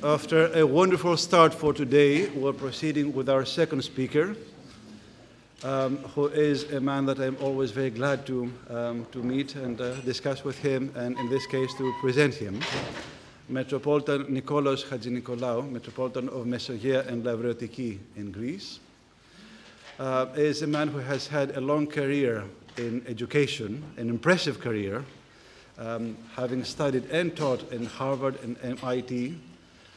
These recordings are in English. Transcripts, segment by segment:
After a wonderful start for today, we're proceeding with our second speaker, who is a man that I'm always very glad to meet and discuss with him, and in this case to present him. Metropolitan Nikolaos-Cambridge, Metropolitan of Mesogaia and Lavreotiki in Greece, is a man who has had a long career in education, an impressive career, having studied and taught in Harvard and MIT.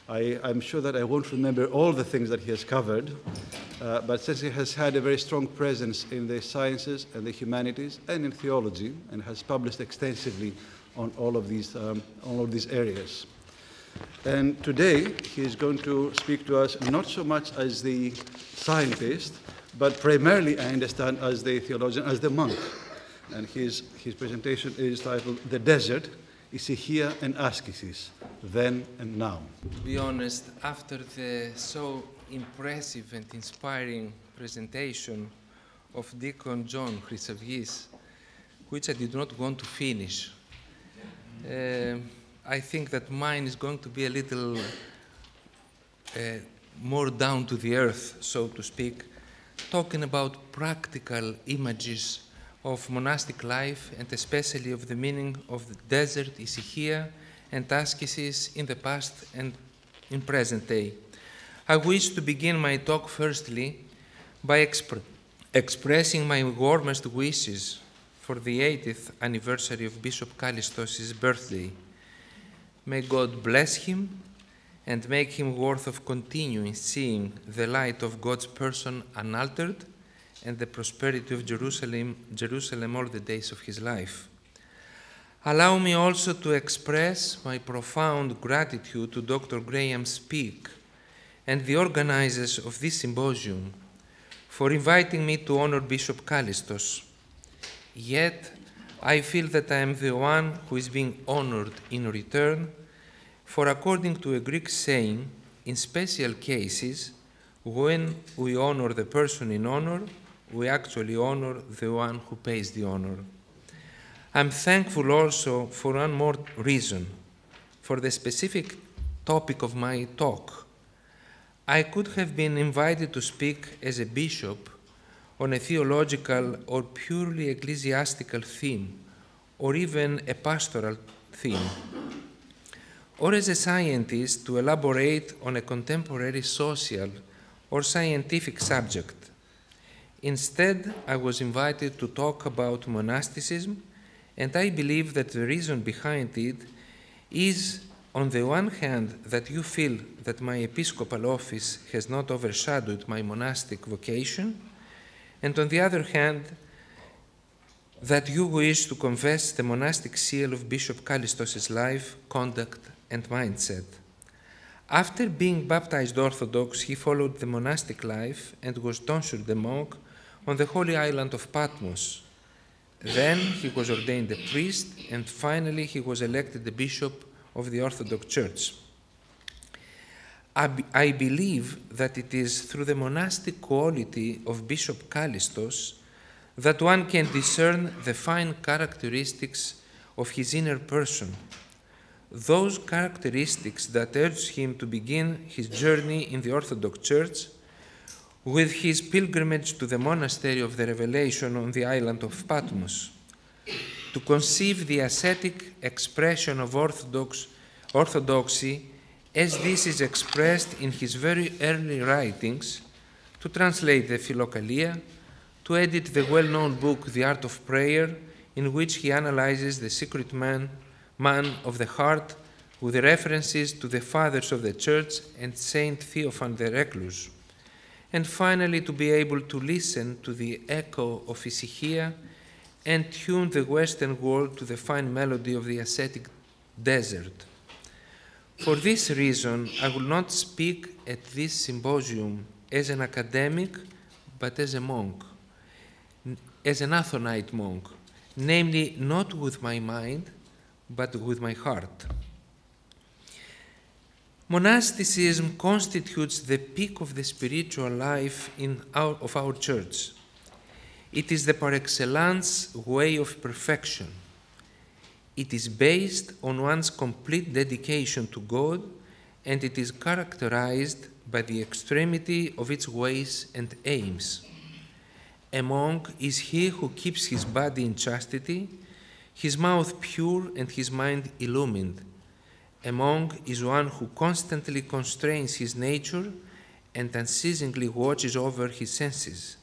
I'm sure that I won't remember all the things that he has covered, but since he has had a very strong presence in the sciences and the humanities and in theology, and has published extensively on all of these areas. And today he is going to speak to us not so much as the scientist, but primarily, I understand, as the theologian, as the monk. And his presentation is titled "The Desert, Hesychia and Askesis, Then and Now." To be honest, after the so impressive and inspiring presentation of Deacon John Chrysavgis, which I did not want to finish, I think that mine is going to be a little more down to the earth, so to speak, talking about practical images of monastic life, and especially of the meaning of the desert, Hesychia, and Askesis in the past and in present day. I wish to begin my talk firstly by expressing my warmest wishes for the 80th anniversary of Bishop Kallistos' birthday. May God bless him and make him worth of continuing seeing the light of God's person unaltered and the prosperity of Jerusalem all the days of his life. Allow me also to express my profound gratitude to Dr. Graham Speake and the organizers of this symposium for inviting me to honor Bishop Kallistos. Yet, I feel that I am the one who is being honored in return, for according to a Greek saying, in special cases, when we honor the person in honor, we actually honor the one who pays the honor. I'm thankful also for one more reason, for the specific topic of my talk. I could have been invited to speak as a bishop on a theological or purely ecclesiastical theme, or even a pastoral theme, or as a scientist to elaborate on a contemporary social or scientific subject. Instead, I was invited to talk about monasticism, and I believe that the reason behind it is, on the one hand, that you feel that my episcopal office has not overshadowed my monastic vocation, and on the other hand, that you wish to confess the monastic seal of Bishop Kallistos' life, conduct, and mindset. After being baptized Orthodox, he followed the monastic life and was tonsured a monk on the holy island of Patmos. Then he was ordained a priest, and finally he was elected the bishop of the Orthodox Church. I believe that it is through the monastic quality of Bishop Kallistos that one can discern the fine characteristics of his inner person, those characteristics that urged him to begin his journey in the Orthodox Church with his pilgrimage to the monastery of the Revelation on the island of Patmos, to conceive the ascetic expression of orthodoxy as this is expressed in his very early writings, to translate the Philokalia, to edit the well-known book The Art of Prayer, in which he analyzes the secret man of the heart with references to the fathers of the Church and Saint Theophan the Recluse, and finally to be able to listen to the echo of Hesychia and tune the Western world to the fine melody of the ascetic desert. For this reason, I will not speak at this symposium as an academic, but as a monk, as an Athonite monk, namely not with my mind, but with my heart. Monasticism constitutes the peak of the spiritual life of our church. It is the par excellence way of perfection. It is based on one's complete dedication to God and it is characterized by the extremity of its ways and aims. A monk is he who keeps his body in chastity, his mouth pure, and his mind illumined. A monk is one who constantly constrains his nature and unceasingly watches over his senses.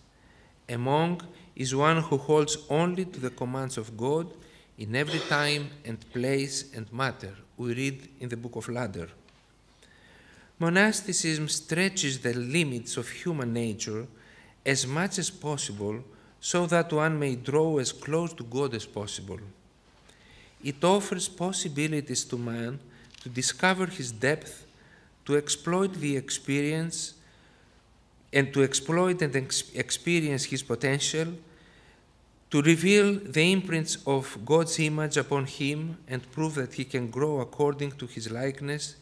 A monk is one who holds only to the commands of God in every time and place and matter, we read in the book of Ladder. Monasticism stretches the limits of human nature as much as possible so that one may draw as close to God as possible. It offers possibilities to man to discover his depth, to exploit the experience, and to exploit and experience his potential, to reveal the imprints of God's image upon him and prove that he can grow according to his likeness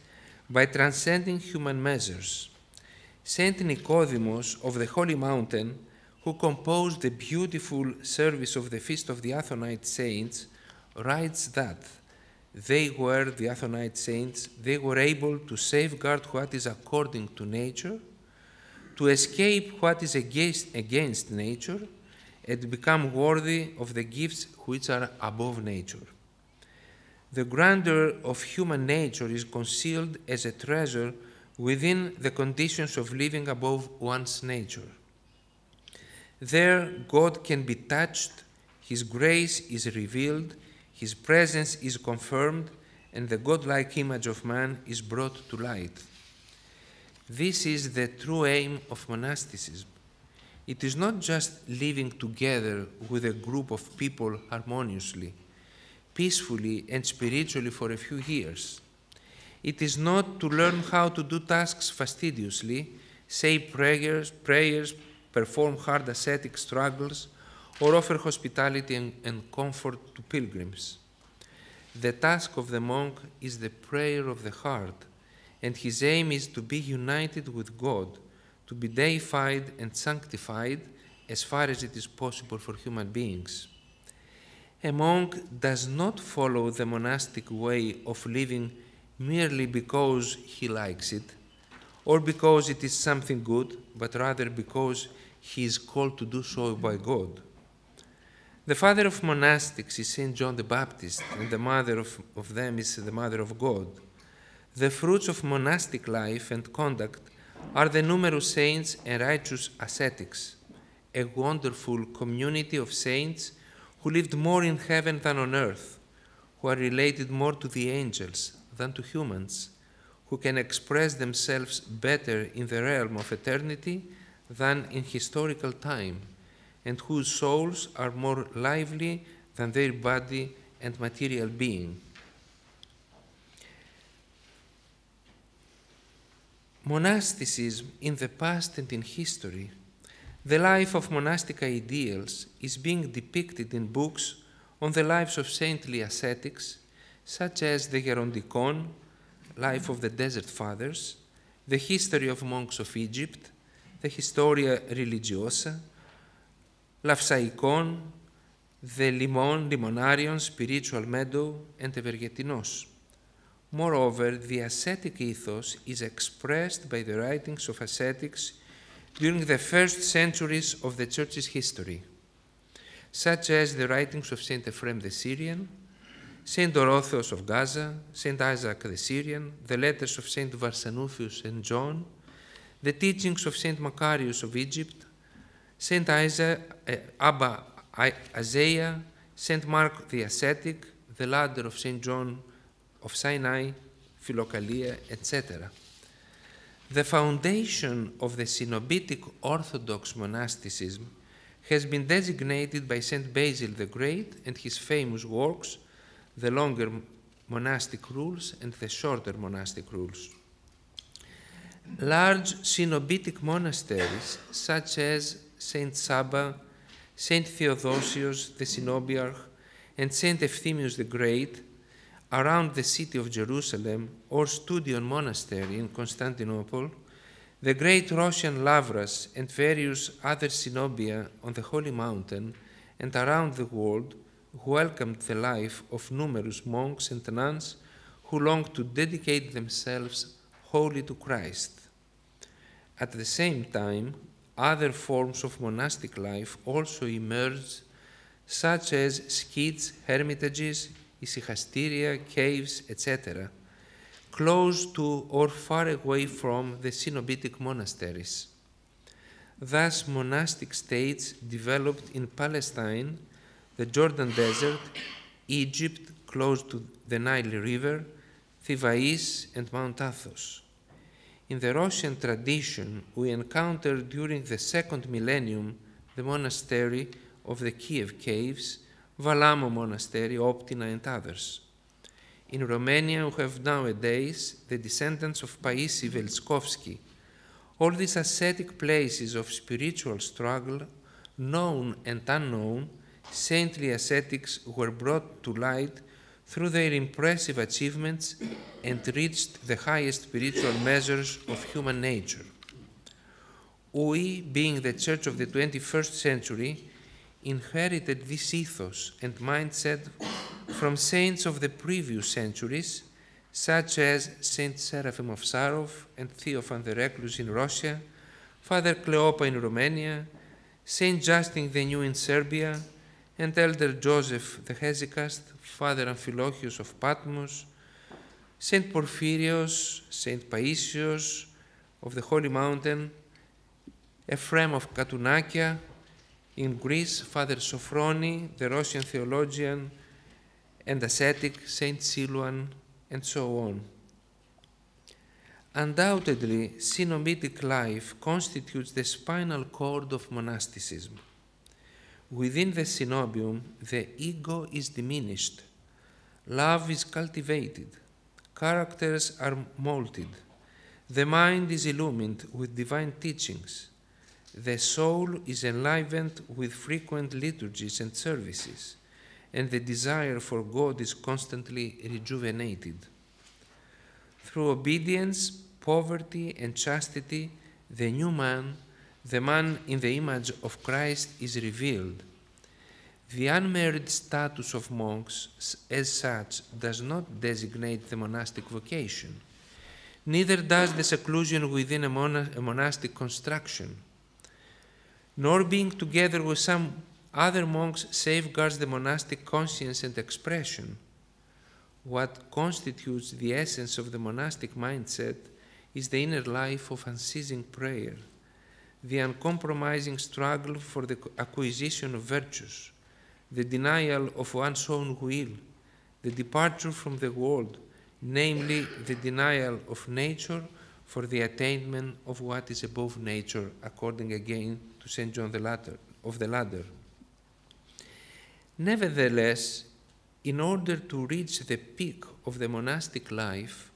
by transcending human measures. Saint Nicodemus of the Holy Mountain, who composed the beautiful service of the Feast of the Athonite Saints, writes that they were, the Athonite Saints, they were able to safeguard what is according to nature, to escape what is against nature, and become worthy of the gifts which are above nature. The grandeur of human nature is concealed as a treasure within the conditions of living above one's nature. There, God can be touched, His grace is revealed, His presence is confirmed, and the godlike image of man is brought to light. This is the true aim of monasticism. It is not just living together with a group of people harmoniously, peacefully, and spiritually for a few years. It is not to learn how to do tasks fastidiously, say prayers, perform hard ascetic struggles, or offer hospitality and comfort to pilgrims. The task of the monk is the prayer of the heart, and his aim is to be united with God, to be deified and sanctified as far as it is possible for human beings. A monk does not follow the monastic way of living merely because he likes it, or because it is something good, but rather because he is called to do so by God. The father of monastics is St. John the Baptist, and the mother of them is the Mother of God. The fruits of monastic life and conduct are the numerous saints and righteous ascetics, a wonderful community of saints who lived more in heaven than on earth, who are related more to the angels than to humans, who can express themselves better in the realm of eternity than in historical time, and whose souls are more lively than their body and material being. Monasticism in the past and in history, the life of monastic ideals is being depicted in books on the lives of saintly ascetics, such as the Gerondikon, Life of the Desert Fathers, the History of Monks of Egypt, the Historia Religiosa, Λαυσαϊκόν, the Limonarion, Spiritual Meadow, and Ευεργετινός. Moreover, the ascetic ethos is expressed by the writings of ascetics during the first centuries of the Church's history, such as the writings of St. Ephraim the Syrian, St. Dorotheos of Gaza, St. Isaac the Syrian, the letters of St. Varsanuphius and John, the teachings of St. Macarius of Egypt, St. Abba Isaiah, St. Mark the Ascetic, the ladder of St. John of Sinai, Philokalia, etc. The foundation of the Cenobitic Orthodox monasticism has been designated by St. Basil the Great and his famous works, the longer monastic rules and the shorter monastic rules. Large Cenobitic monasteries, such as St. Saba, St. Theodosius the Cenobiarch, and St. Efthymius the Great, around the city of Jerusalem, or Studion Monastery in Constantinople, the great Roshan Lavras and various other cenobia on the Holy Mountain and around the world welcomed the life of numerous monks and nuns who longed to dedicate themselves holy to Christ. At the same time, other forms of monastic life also emerged, such as skids, hermitages, Hesychia, caves, etc., close to or far away from the Cenobitic monasteries. Thus, monastic states developed in Palestine, the Jordan Desert, Egypt, close to the Nile River, Thebais, and Mount Athos. In the Russian tradition, we encountered during the second millennium the monastery of the Kiev Caves, Valamo Monastery, Optina, and others. In Romania, we have nowadays the descendants of Paisi Velskovsky. All these ascetic places of spiritual struggle, known and unknown, saintly ascetics were brought to light through their impressive achievements and reached the highest spiritual measures of human nature. We, being the Church of the 21st century, inherited this ethos and mindset from saints of the previous centuries, such as Saint Seraphim of Sarov and Theophan the Recluse in Russia, Father Cleopa in Romania, Saint Justin the New in Serbia, and Elder Joseph the Hesychast, Father Amphilochius of Patmos, Saint Porphyrios, Saint Paisios of the Holy Mountain, Ephraim of Katounakia, in Greece, Father Sophroni, the Russian theologian and ascetic, Saint Siluan, and so on. Undoubtedly, Cenobitic life constitutes the spinal cord of monasticism. Within the Cenobium, the ego is diminished, love is cultivated, characters are molded, the mind is illumined with divine teachings, the soul is enlivened with frequent liturgies and services, and the desire for God is constantly rejuvenated. Through obedience, poverty, and chastity, the new man, the man in the image of Christ, is revealed. The unmarried status of monks, as such, does not designate the monastic vocation. Neither does the seclusion within a monastic construction. Nor being together with some other monks safeguards the monastic conscience and expression. What constitutes the essence of the monastic mindset is the inner life of unceasing prayer, the uncompromising struggle for the acquisition of virtues, the denial of one's own will, the departure from the world, namely the denial of nature for the attainment of what is above nature, according again to St. John of the Ladder. Nevertheless, in order to reach the peak of the monastic life,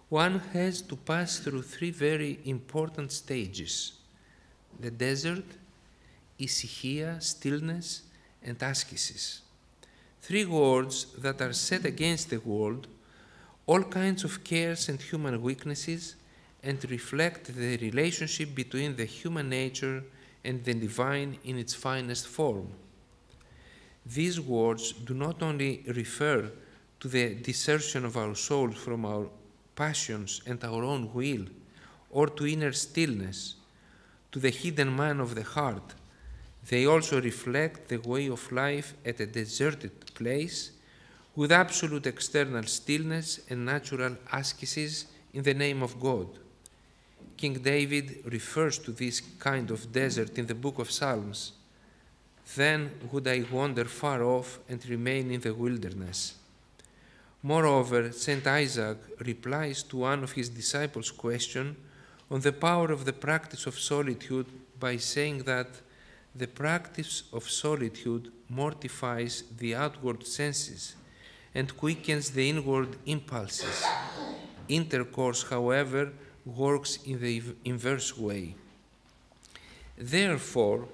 one has to pass through three very important stages: the desert, Hesychia, stillness, and Askesis. Three words that are set against the world, all kinds of cares and human weaknesses, and reflect the relationship between the human nature and the divine in its finest form. These words do not only refer to the desertion of our souls from our passions and our own will, or to inner stillness, to the hidden man of the heart. They also reflect the way of life at a deserted place, with absolute external stillness and natural ascesis in the name of God. King David refers to this kind of desert in the book of Psalms. Then would I wander far off and remain in the wilderness. Moreover, St. Isaac replies to one of his disciples' question on the power of the practice of solitude by saying that the practice of solitude mortifies the outward senses and quickens the inward impulses. Intercourse, however, works in the inverse way. Therefore,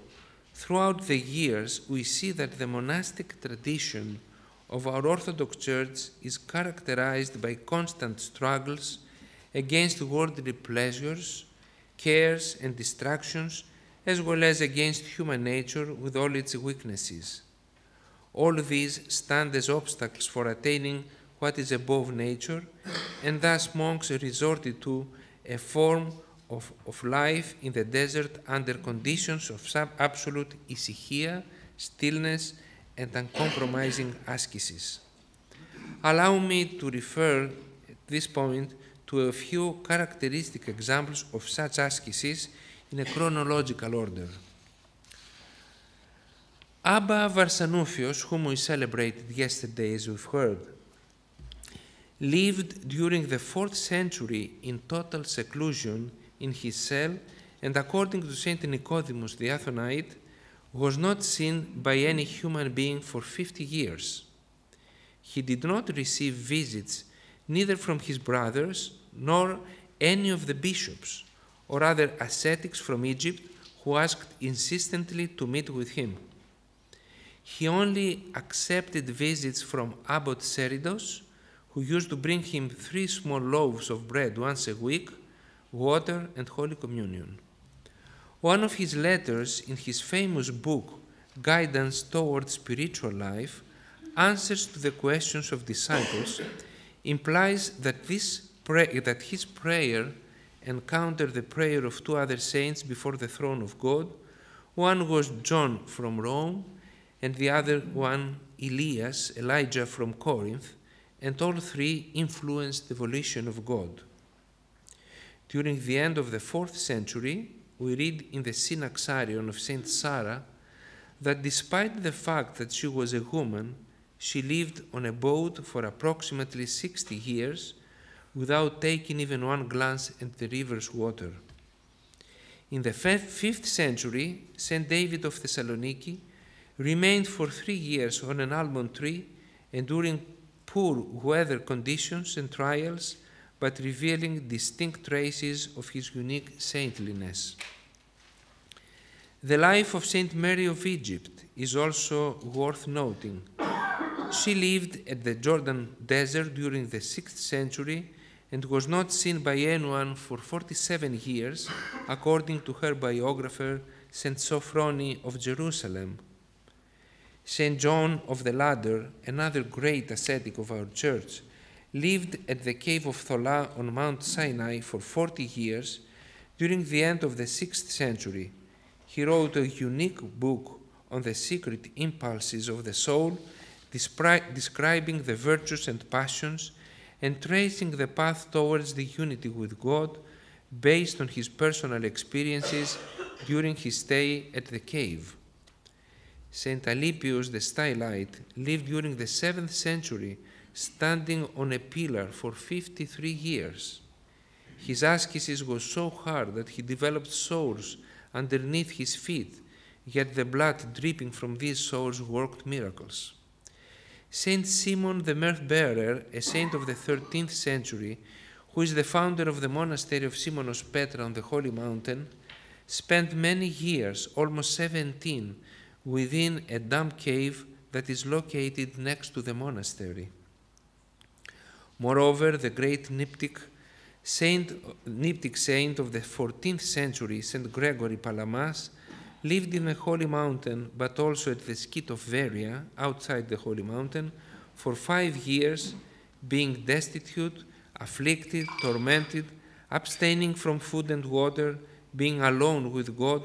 throughout the years, we see that the monastic tradition of our Orthodox Church is characterized by constant struggles against worldly pleasures, cares, and distractions, as well as against human nature with all its weaknesses. All these stand as obstacles for attaining what is above nature, and thus monks resorted to a form of life in the desert under conditions of absolute Hesychia, stillness, and uncompromising askesis. Allow me to refer at this point to a few characteristic examples of such askesis in a chronological order. Abba Varsanoufios, whom we celebrated yesterday as we've heard, lived during the 4th century in total seclusion in his cell, and according to Saint Nicodemus the Athonite, was not seen by any human being for 50 years. He did not receive visits neither from his brothers nor any of the bishops or other ascetics from Egypt who asked insistently to meet with him. He only accepted visits from Abbot Seridos, who used to bring him 3 small loaves of bread once a week, water, and Holy Communion. One of his letters in his famous book, Guidance Towards Spiritual Life, answers to the questions of disciples, implies that his prayer encountered the prayer of 2 other saints before the throne of God. One was John from Rome, and the other one Elijah from Corinth, and all 3 influenced the volition of God. During the end of the 4th century, we read in the Synaxarion of Saint Sarah that despite the fact that she was a woman, she lived on a boat for approximately 60 years without taking even one glance at the river's water. In the 5th century, Saint David of Thessaloniki remained for 3 years on an almond tree, enduring poor weather conditions and trials, but revealing distinct traces of his unique saintliness. The life of Saint Mary of Egypt is also worth noting. She lived at the Jordan Desert during the 6th century and was not seen by anyone for 47 years, according to her biographer, Saint Sophrony of Jerusalem. Saint John of the Ladder, another great ascetic of our church, lived at the cave of Thola on Mount Sinai for 40 years during the end of the 6th century. He wrote a unique book on the secret impulses of the soul, describing the virtues and passions and tracing the path towards the unity with God based on his personal experiences during his stay at the cave. Saint Alypius the Stylite lived during the 7th century, standing on a pillar for 53 years. His ascesis was so hard that he developed sores underneath his feet, yet the blood dripping from these sores worked miracles. Saint Simon the Mirth-bearer, a saint of the 13th century, who is the founder of the monastery of Simonos Petra on the Holy Mountain, spent many years, almost 17, within a damp cave that is located next to the monastery. Moreover, the great Nyptic saint of the 14th century, Saint Gregory Palamas, lived in the Holy Mountain, but also at the Skit of Veria, outside the Holy Mountain, for 5 years, being destitute, afflicted, tormented, abstaining from food and water, being alone with God,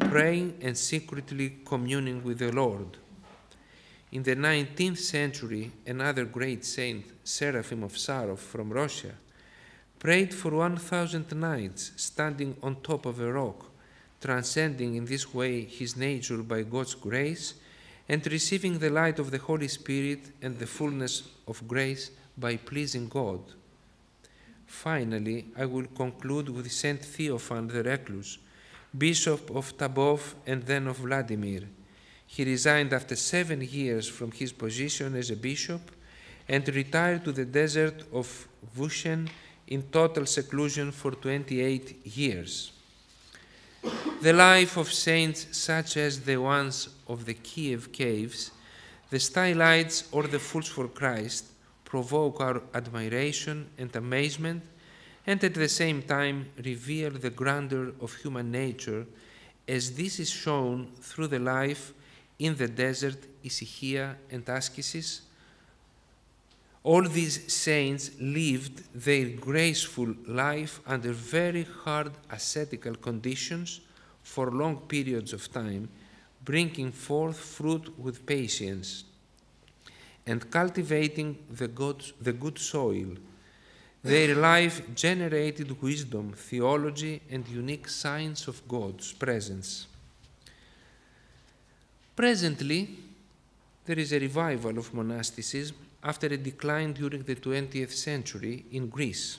praying and secretly communing with the Lord. In the 19th century, another great saint, Seraphim of Sarov from Russia, prayed for 1,000 nights, standing on top of a rock, transcending in this way his nature by God's grace, and receiving the light of the Holy Spirit and the fullness of grace by pleasing God. Finally, I will conclude with Saint Theophan the Recluse, Bishop of Tabov and then of Vladimir. He resigned after 7 years from his position as a bishop and retired to the desert of Vushen in total seclusion for 28 years. The life of saints such as the ones of the Kiev Caves, the Stylites or the Fools for Christ provoke our admiration and amazement, and at the same time reveal the grandeur of human nature, as this is shown through the life in the desert, Hesychia and Askesis, All these saints lived their graceful life under very hard ascetical conditions for long periods of time, bringing forth fruit with patience and cultivating the good soil. Their life generated wisdom, theology, and unique signs of God's presence. Presently, there is a revival of monasticism after a decline during the 20th century in Greece.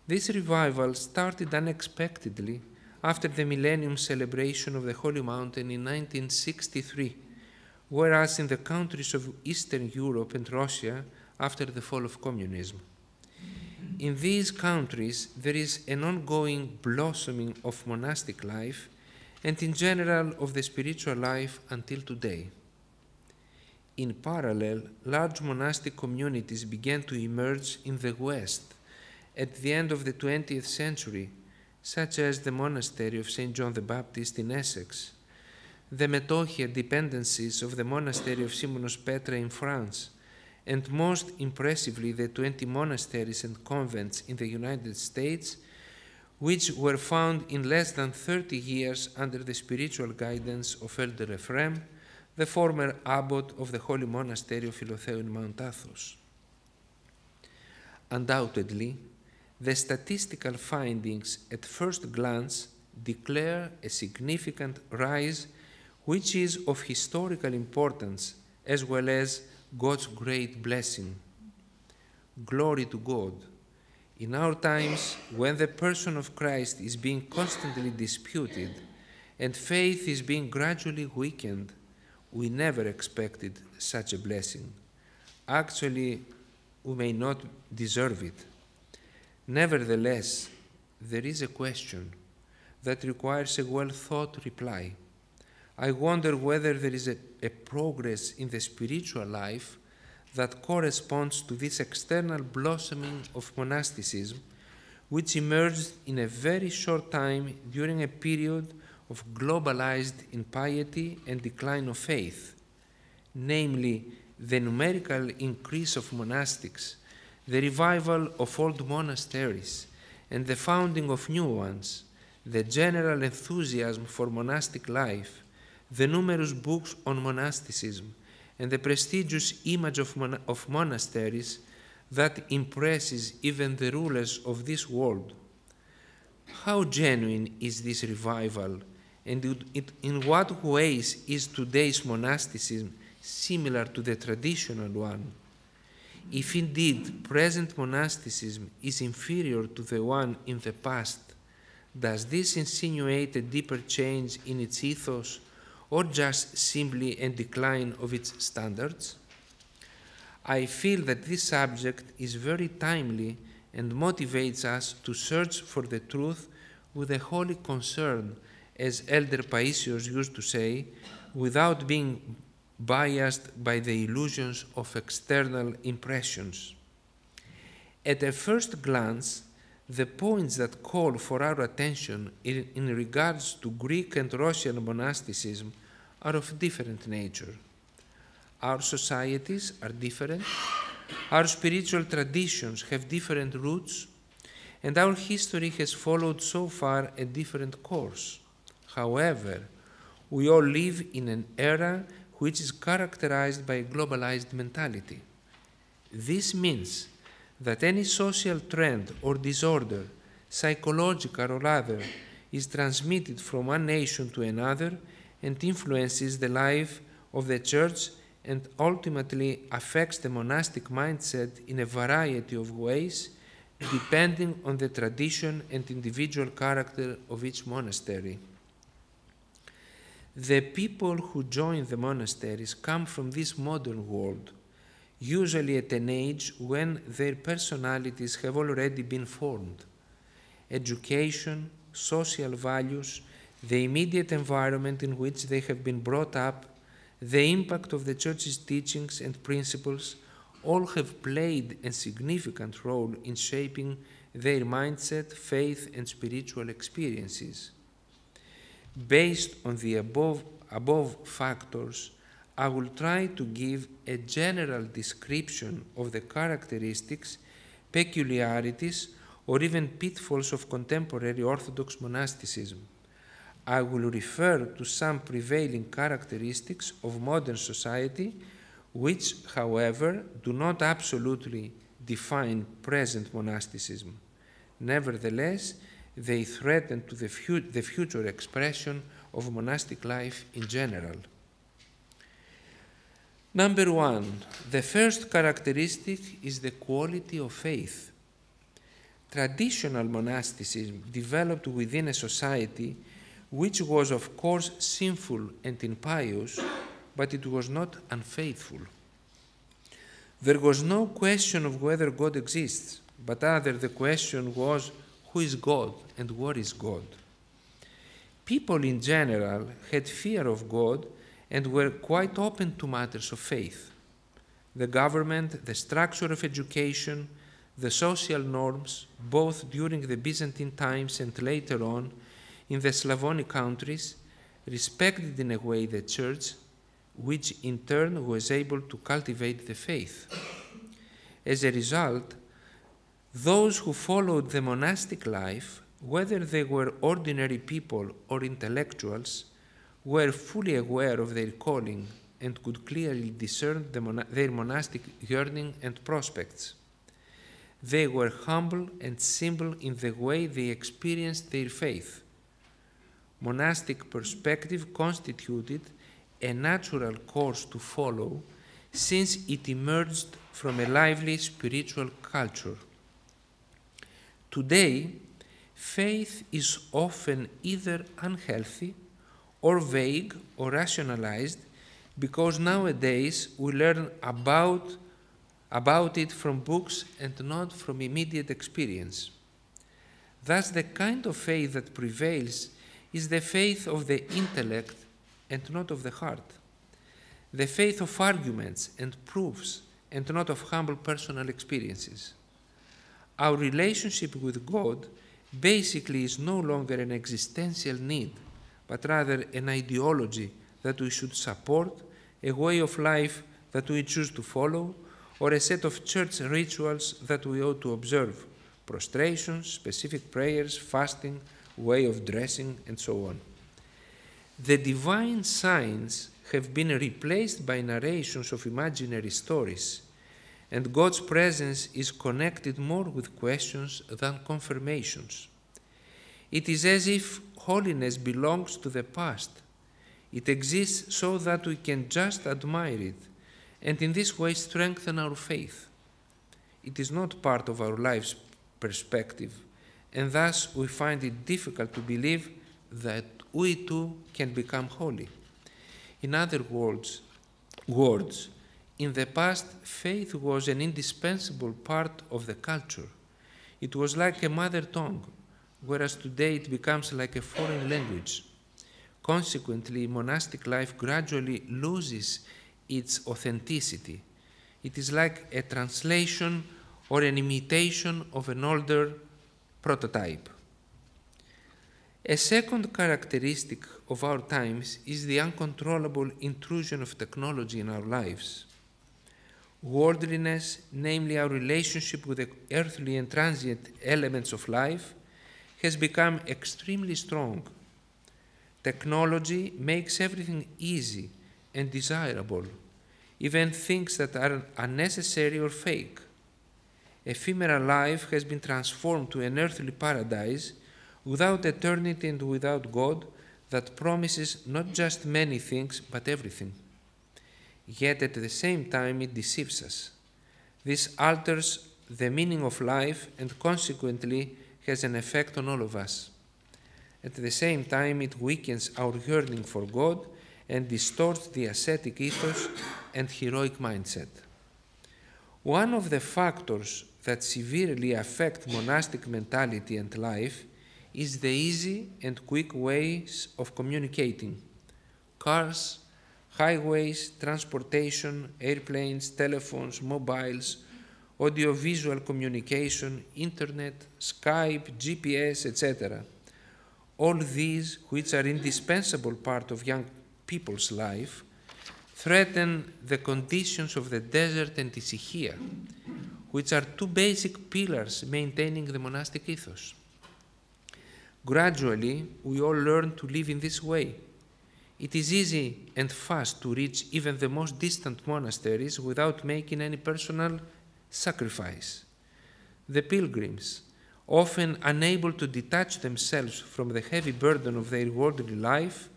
This revival started unexpectedly after the millennium celebration of the Holy Mountain in 1963, whereas in the countries of Eastern Europe and Russia after the fall of communism. In these countries, there is an ongoing blossoming of monastic life and in general of the spiritual life until today. In parallel, large monastic communities began to emerge in the West at the end of the 20th century, such as the monastery of St. John the Baptist in Essex, the Metochia dependencies of the monastery of Simonos Petra in France, and most impressively the 20 monasteries and convents in the United States, which were found in less than 30 years under the spiritual guidance of Elder Ephraim, the former abbot of the Holy Monastery of Philotheu in Mount Athos. Undoubtedly, the statistical findings at first glance declare a significant rise, which is of historical importance as well as God's great blessing. Glory to God. In our times, when the person of Christ is being constantly disputed and faith is being gradually weakened, we never expected such a blessing. Actually, we may not deserve it. Nevertheless, there is a question that requires a well-thought reply. I wonder whether there is a progress in the spiritual life that corresponds to this external blossoming of monasticism, which emerged in a very short time during a period of globalized impiety and decline of faith, namely the numerical increase of monastics, the revival of old monasteries, and the founding of new ones, the general enthusiasm for monastic life, the numerous books on monasticism, and the prestigious image of monasteries that impresses even the rulers of this world. How genuine is this revival, and in what ways is today's monasticism similar to the traditional one? If indeed present monasticism is inferior to the one in the past, does this insinuate a deeper change in its ethos, or just simply a decline of its standards? I feel that this subject is very timely and motivates us to search for the truth with a holy concern, as Elder Paisios used to say, without being biased by the illusions of external impressions. At a first glance, the points that call for our attention in regards to Greek and Russian monasticism are of different nature. Our societies are different, our spiritual traditions have different roots, and our history has followed so far a different course. However, we all live in an era which is characterized by a globalized mentality. This means that any social trend or disorder, psychological or other, is transmitted from one nation to another and influences the life of the church and ultimately affects the monastic mindset in a variety of ways, depending on the tradition and individual character of each monastery. The people who join the monasteries come from this modern world, usually at an age when their personalities have already been formed. Education, social values, the immediate environment in which they have been brought up, the impact of the Church's teachings and principles all have played a significant role in shaping their mindset, faith, and spiritual experiences. Based on the above factors, I will try to give a general description of the characteristics, peculiarities, or even pitfalls of contemporary Orthodox monasticism. I will refer to some prevailing characteristics of modern society, which, however, do not absolutely define present monasticism. Nevertheless, they threaten to the future expression of monastic life in general. Number one, the first characteristic is the quality of faith. Traditional monasticism developed within a society which was, of course, sinful and impious, but it was not unfaithful. There was no question of whether God exists, but rather the question was, who is God and what is God? People in general had fear of God and were quite open to matters of faith. The government, the structure of education, the social norms, both during the Byzantine times and later on in the Slavonic countries, respected in a way the church, which in turn was able to cultivate the faith. As a result, those who followed the monastic life, whether they were ordinary people or intellectuals, were fully aware of their calling and could clearly discern their monastic yearning and prospects. They were humble and simple in the way they experienced their faith. Monastic perspective constituted a natural course to follow, since it emerged from a lively spiritual culture. Today, faith is often either unhealthy or vague or rationalized, because nowadays we learn about it from books and not from immediate experience. Thus, the kind of faith that prevails is the faith of the intellect and not of the heart, the faith of arguments and proofs and not of humble personal experiences. Our relationship with God basically is no longer an existential need, but rather an ideology that we should support, a way of life that we choose to follow, or a set of church rituals that we ought to observe, prostrations, specific prayers, fasting, way of dressing, and so on. The divine signs have been replaced by narrations of imaginary stories, and God's presence is connected more with questions than confirmations. It is as if holiness belongs to the past. It exists so that we can just admire it, and in this way strengthen our faith. It is not part of our life's perspective, and thus we find it difficult to believe that we too can become holy. In other words, in the past, faith was an indispensable part of the culture. It was like a mother tongue, whereas today it becomes like a foreign language. Consequently, monastic life gradually loses its authenticity. It is like a translation or an imitation of an older prototype. A second characteristic of our times is the uncontrollable intrusion of technology in our lives. Worldliness, namely our relationship with the earthly and transient elements of life, has become extremely strong. Technology makes everything easy and desirable, even things that are unnecessary or fake. Ephemeral life has been transformed to an earthly paradise without eternity and without God that promises not just many things, but everything. Yet at the same time it deceives us. This alters the meaning of life and consequently has an effect on all of us. At the same time it weakens our yearning for God and distorts the ascetic ethos and heroic mindset. One of the factors that severely affect monastic mentality and life is the easy and quick ways of communicating. Cars, highways, transportation, airplanes, telephones, mobiles, audiovisual communication, internet, Skype, GPS, etc. All these, which are indispensable part of young people's life, threaten the conditions of the desert and Hesychia, which are two basic pillars maintaining the monastic ethos. Gradually, we all learn to live in this way. It is easy and fast to reach even the most distant monasteries without making any personal sacrifice. The pilgrims, often unable to detach themselves from the heavy burden of their worldly life,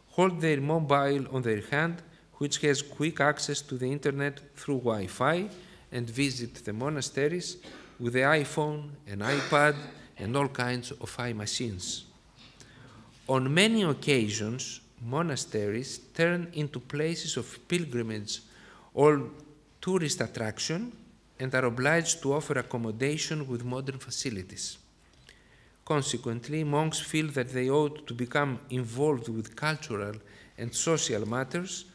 hold their mobile on their hand, which has quick access to the internet through Wi-Fi, and visit the monasteries with the iPhone, an iPad, and all kinds of iMachines. On many occasions, monasteries turn into places of pilgrimage or tourist attraction and are obliged to offer accommodation with modern facilities. Consequently, monks feel that they ought to become involved with cultural and social matters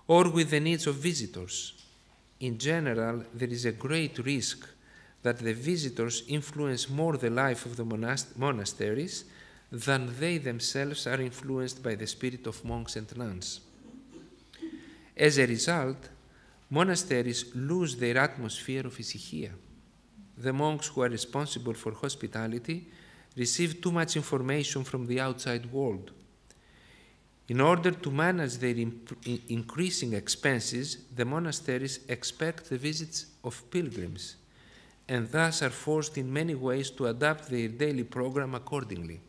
or with the needs of visitors. In general, there is a great risk that the visitors influence more the life of the monasteries than they themselves are influenced by the spirit of monks and nuns. As a result, monasteries lose their atmosphere of Hesychia. The monks who are responsible for hospitality receive too much information from the outside world. In order to manage their increasing expenses, the monasteries expect the visits of pilgrims, and thus are forced in many ways to adapt their daily program accordingly.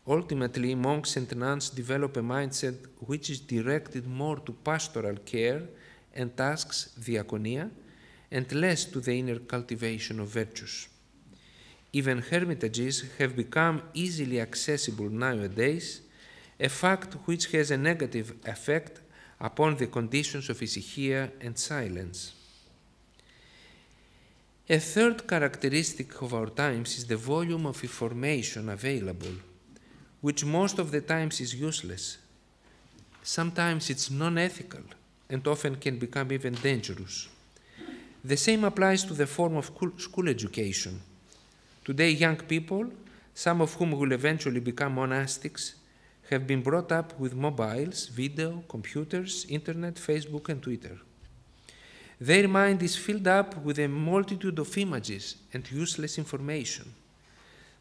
Ultimately, monks and nuns develop a mindset which is directed more to pastoral care and tasks, diaconia, and less to the inner cultivation of virtues. Even hermitages have become easily accessible nowadays, a fact which has a negative effect upon the conditions of Hesychia and silence. A third characteristic of our times is the volume of information available, which most of the times is useless. Sometimes it's non-ethical and often can become even dangerous. The same applies to the form of school education. Today, young people, some of whom will eventually become monastics, have been brought up with mobiles, video, computers, internet, Facebook, and Twitter. Their mind is filled up with a multitude of images and useless information.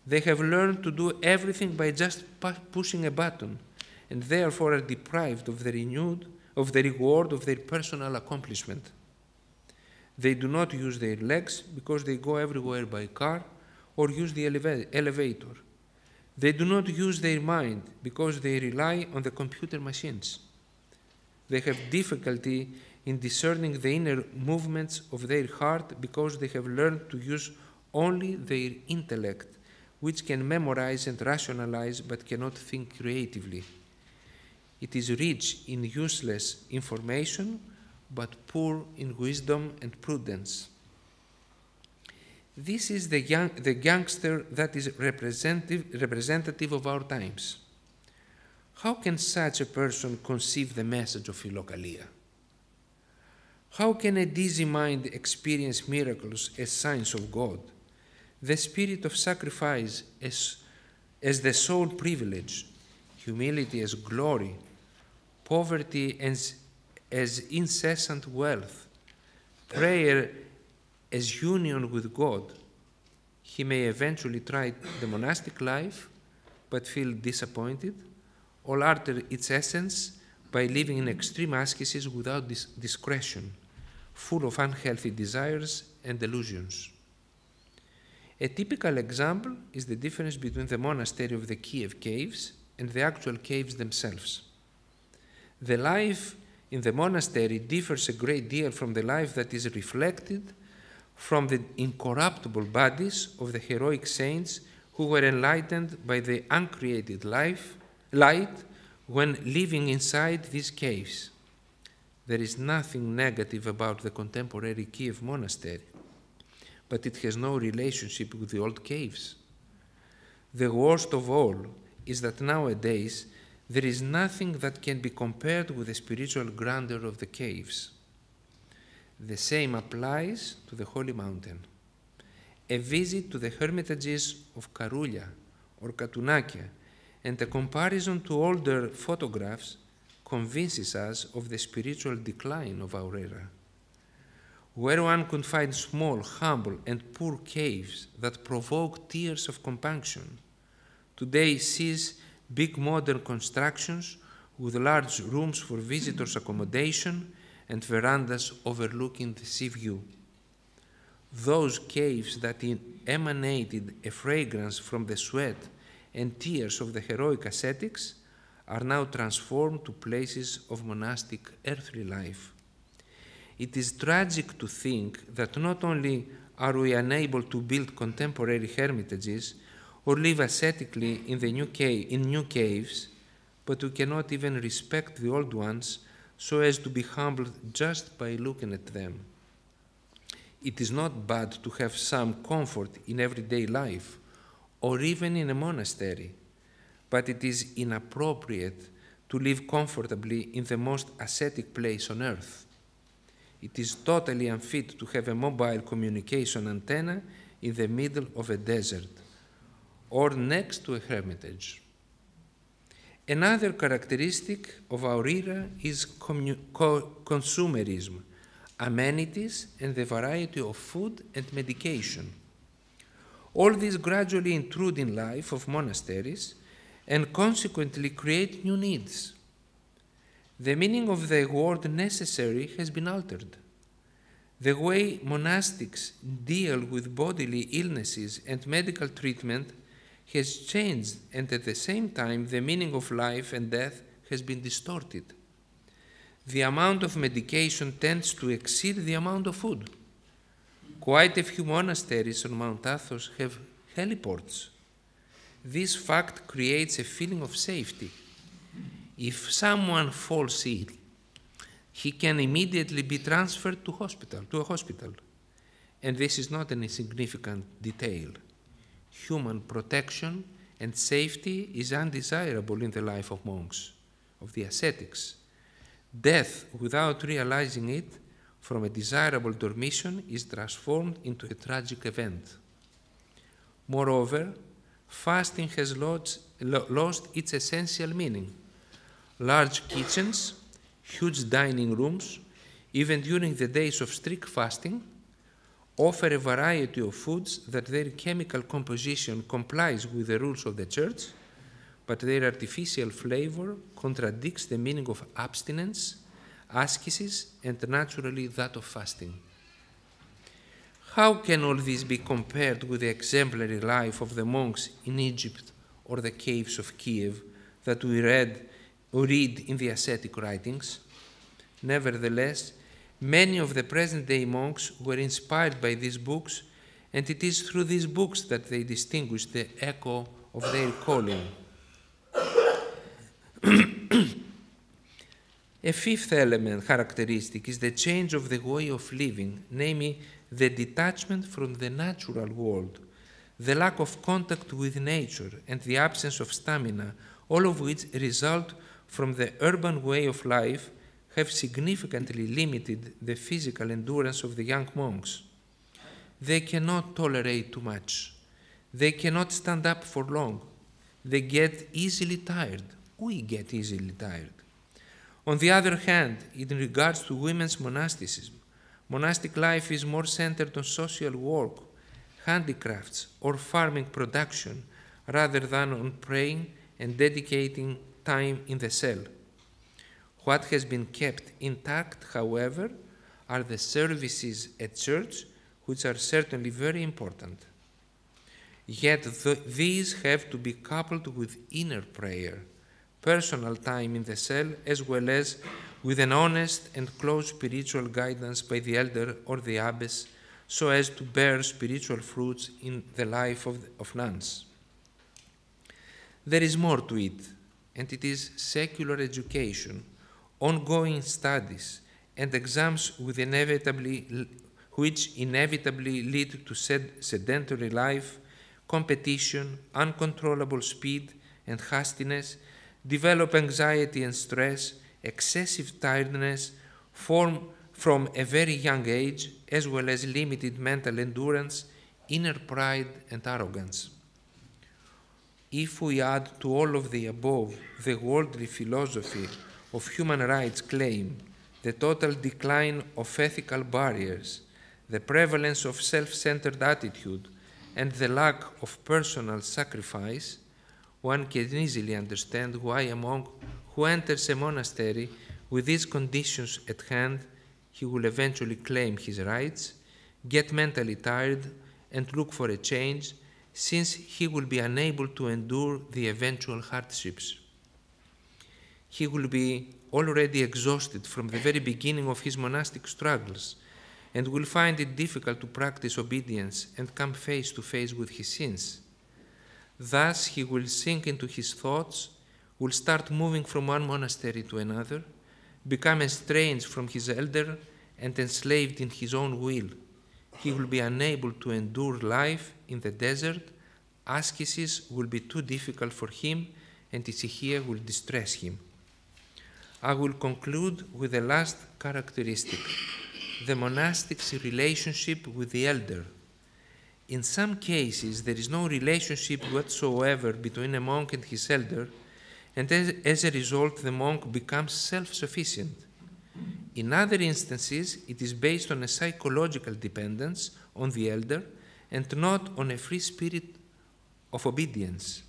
They have learned to do everything by just pushing a button, and therefore are deprived of the reward of their personal accomplishment. They do not use their legs because they go everywhere by car or use the elevator. They do not use their mind because they rely on the computer machines. They have difficulty in discerning the inner movements of their heart because they have learned to use only their intellect, which can memorize and rationalize but cannot think creatively. It is rich in useless information, but poor in wisdom and prudence. This is the youngster that is representative of our times. How can such a person conceive the message of Philokalia? How can a dizzy mind experience miracles as signs of God, the spirit of sacrifice as the sole privilege, humility as glory, poverty as incessant wealth, prayer as union with God? He may eventually try the monastic life, but feel disappointed, or alter its essence by living in extreme askesis without discretion, full of unhealthy desires and delusions. A typical example is the difference between the monastery of the Kiev Caves and the actual caves themselves. The life in the monastery differs a great deal from the life that is reflected from the incorruptible bodies of the heroic saints who were enlightened by the uncreated light when living inside these caves. There is nothing negative about the contemporary Kiev monastery, but it has no relationship with the old caves. The worst of all is that nowadays there is nothing that can be compared with the spiritual grandeur of the caves. The same applies to the Holy Mountain. A visit to the hermitages of Karoulia or Katunakia and a comparison to older photographs convinces us of the spiritual decline of our era. Where one could find small, humble, and poor caves that provoke tears of compunction, today sees big modern constructions with large rooms for visitors' accommodation and verandas overlooking the sea view. Those caves that emanated a fragrance from the sweat and tears of the heroic ascetics are now transformed to places of monastic earthly life. It is tragic to think that not only are we unable to build contemporary hermitages or live ascetically in new caves, but we cannot even respect the old ones so as to be humbled just by looking at them. It is not bad to have some comfort in everyday life or even in a monastery, but it is inappropriate to live comfortably in the most ascetic place on earth. It is totally unfit to have a mobile communication antenna in the middle of a desert or next to a hermitage. Another characteristic of our era is consumerism, amenities, and the variety of food and medication. All these gradually intrude in life of monasteries and consequently create new needs. The meaning of the word necessary has been altered. The way monastics deal with bodily illnesses and medical treatment has changed, and at the same time the meaning of life and death has been distorted. The amount of medication tends to exceed the amount of food. Quite a few monasteries on Mount Athos have heliports. This fact creates a feeling of safety. If someone falls ill, he can immediately be transferred to a hospital. And this is not an insignificant detail. Human protection and safety is undesirable in the life of monks, of the ascetics. Death, without realizing it, from a desirable dormition is transformed into a tragic event. Moreover, fasting has lost its essential meaning. Large kitchens, huge dining rooms, even during the days of strict fasting, offer a variety of foods that their chemical composition complies with the rules of the Church, but their artificial flavor contradicts the meaning of abstinence, askesis, and naturally that of fasting. How can all this be compared with the exemplary life of the monks in Egypt or the caves of Kiev that we read in the ascetic writings? Nevertheless, many of the present-day monks were inspired by these books, and it is through these books that they distinguish the echo of their calling. A fifth characteristic is the change of the way of living, namely the detachment from the natural world, the lack of contact with nature, and the absence of stamina, all of which result from the urban way of life, have significantly limited the physical endurance of the young monks. They cannot tolerate too much. They cannot stand up for long. They get easily tired. We get easily tired. On the other hand, in regards to women's monasticism, monastic life is more centered on social work, handicrafts, or farming production, rather than on praying and dedicating time in the cell. What has been kept intact, however, are the services at church, which are certainly very important. Yet these have to be coupled with inner prayer, personal time in the cell, as well as with an honest and close spiritual guidance by the elder or the abbess, so as to bear spiritual fruits in the life of nuns. There is more to it, and it is secular education, ongoing studies, and exams which inevitably lead to sedentary life, competition, uncontrollable speed and hastiness, develop anxiety and stress, excessive tiredness, from a very young age, as well as limited mental endurance, inner pride and arrogance. If we add to all of the above the worldly philosophy of human rights claim, the total decline of ethical barriers, the prevalence of self-centered attitude, and the lack of personal sacrifice, one can easily understand why a monk who enters a monastery with these conditions at hand, he will eventually claim his rights, get mentally tired, and look for a change, since he will be unable to endure the eventual hardships. He will be already exhausted from the very beginning of his monastic struggles, and will find it difficult to practice obedience and come face to face with his sins. Thus, he will sink into his thoughts, will start moving from one monastery to another, become estranged from his elder and enslaved in his own will. He will be unable to endure life in the desert, askesis will be too difficult for him, and Hesychia will distress him. I will conclude with the last characteristic, the monastic's relationship with the elder. In some cases, there is no relationship whatsoever between a monk and his elder, and as a result, the monk becomes self-sufficient. In other instances, it is based on a psychological dependence on the elder and not on a free spirit of obedience.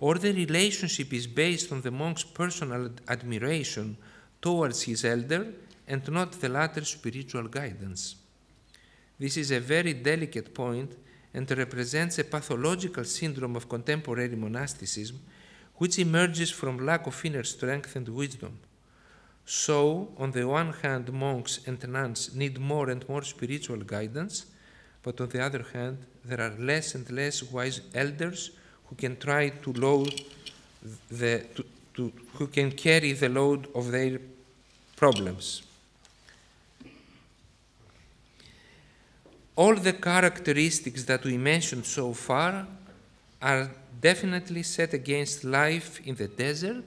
Or the relationship is based on the monk's personal admiration towards his elder and not the latter's spiritual guidance. This is a very delicate point and represents a pathological syndrome of contemporary monasticism, which emerges from lack of inner strength and wisdom. So, on the one hand, monks and nuns need more and more spiritual guidance, but on the other hand, there are less and less wise elders who can try to who can carry the load of their problems. All the characteristics that we mentioned so far are definitely set against life in the desert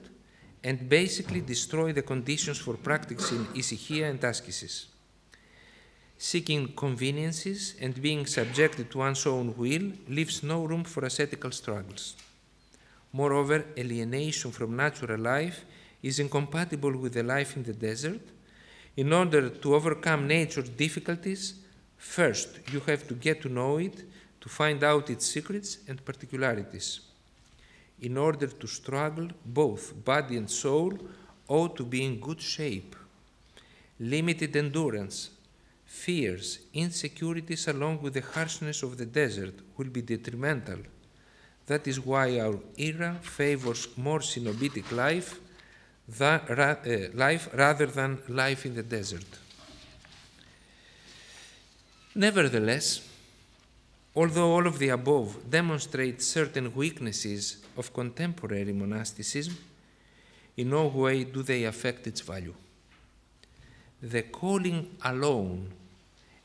and basically destroy the conditions for practicing Hesychia and Askesis. Seeking conveniences and being subjected to one's own will leaves no room for ascetical struggles. Moreover, alienation from natural life is incompatible with the life in the desert. In order to overcome nature's difficulties, first you have to get to know it, to find out its secrets and particularities. In order to struggle, both body and soul ought to be in good shape. Limited endurance, fears, insecurities, along with the harshness of the desert, will be detrimental. That is why our era favors more cenobitic life rather than life in the desert. Nevertheless, although all of the above demonstrate certain weaknesses of contemporary monasticism, in no way do they affect its value. The calling alone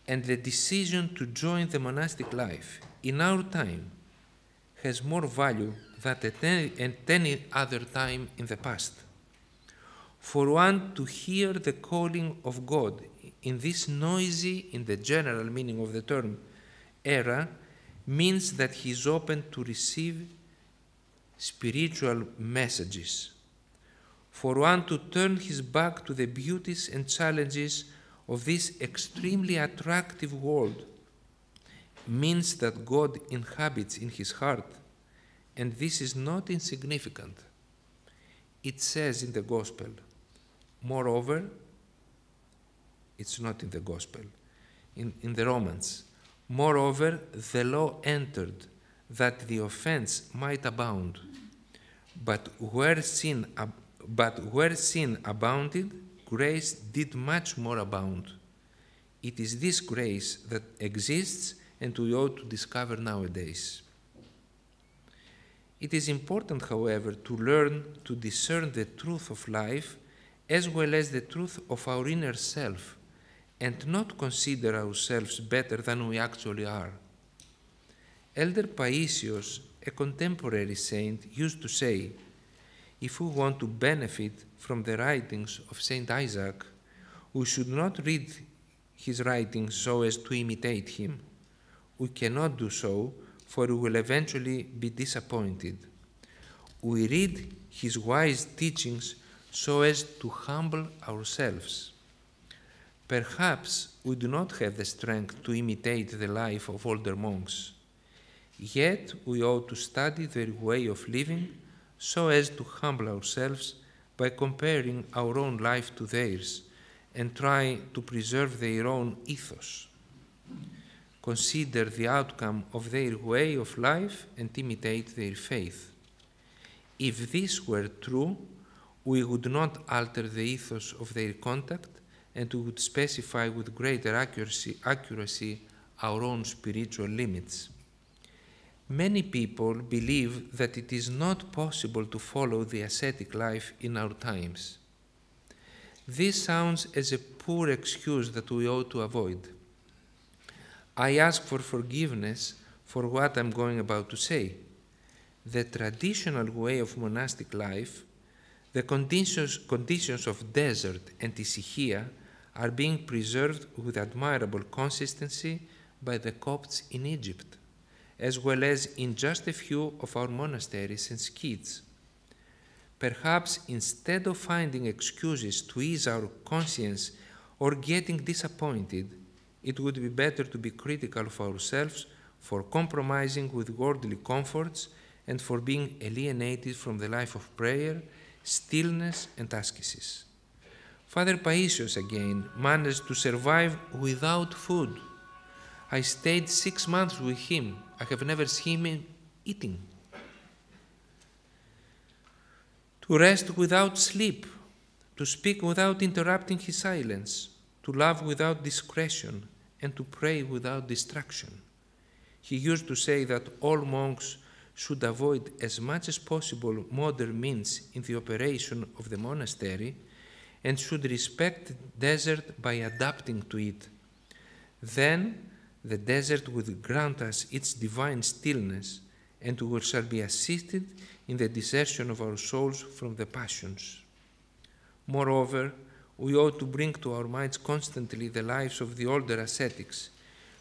and the decision to join the monastic life in our time has more value than at any other time in the past. For one to hear the calling of God in this noisy, in the general meaning of the term, era, means that he is open to receive spiritual messages. For one to turn his back to the beauties and challenges of this extremely attractive world means that God inhabits in his heart, and this is not insignificant. It says in the Gospel. Moreover, it's not in the Gospel, in the Romans. Moreover, the law entered that the offense might abound, but where sin abounded, grace did much more abound. It is this grace that exists and we ought to discover nowadays. It is important, however, to learn to discern the truth of life as well as the truth of our inner self, and not consider ourselves better than we actually are. Elder Paisios, a contemporary saint, used to say, if we want to benefit from the writings of Saint Isaac, we should not read his writings so as to imitate him. We cannot do so, for we will eventually be disappointed. We read his wise teachings so as to humble ourselves. Perhaps we do not have the strength to imitate the life of older monks, yet we ought to study their way of living so as to humble ourselves by comparing our own life to theirs and try to preserve their own ethos. Consider the outcome of their way of life and imitate their faith. If this were true, we would not alter the ethos of their conduct, and we would specify with greater accuracy our own spiritual limits. Many people believe that it is not possible to follow the ascetic life in our times. This sounds as a poor excuse that we ought to avoid. I ask for forgiveness for what I'm going about to say. The traditional way of monastic life, the conditions of desert and Hesychia are being preserved with admirable consistency by the Copts in Egypt, as well as in just a few of our monasteries and skeets. Perhaps instead of finding excuses to ease our conscience or getting disappointed, it would be better to be critical of ourselves for compromising with worldly comforts and for being alienated from the life of prayer, stillness, and askesis. Father Paisios, again, managed to survive without food. I stayed 6 months with him. I have never seen him eating. To rest without sleep, to speak without interrupting his silence, to love without discretion, and to pray without distraction. He used to say that all monks should avoid as much as possible modern means in the operation of the monastery and should respect the desert by adapting to it. Then the desert will grant us its divine stillness, and we shall be assisted in the desertion of our souls from the passions. Moreover, we ought to bring to our minds constantly the lives of the older ascetics,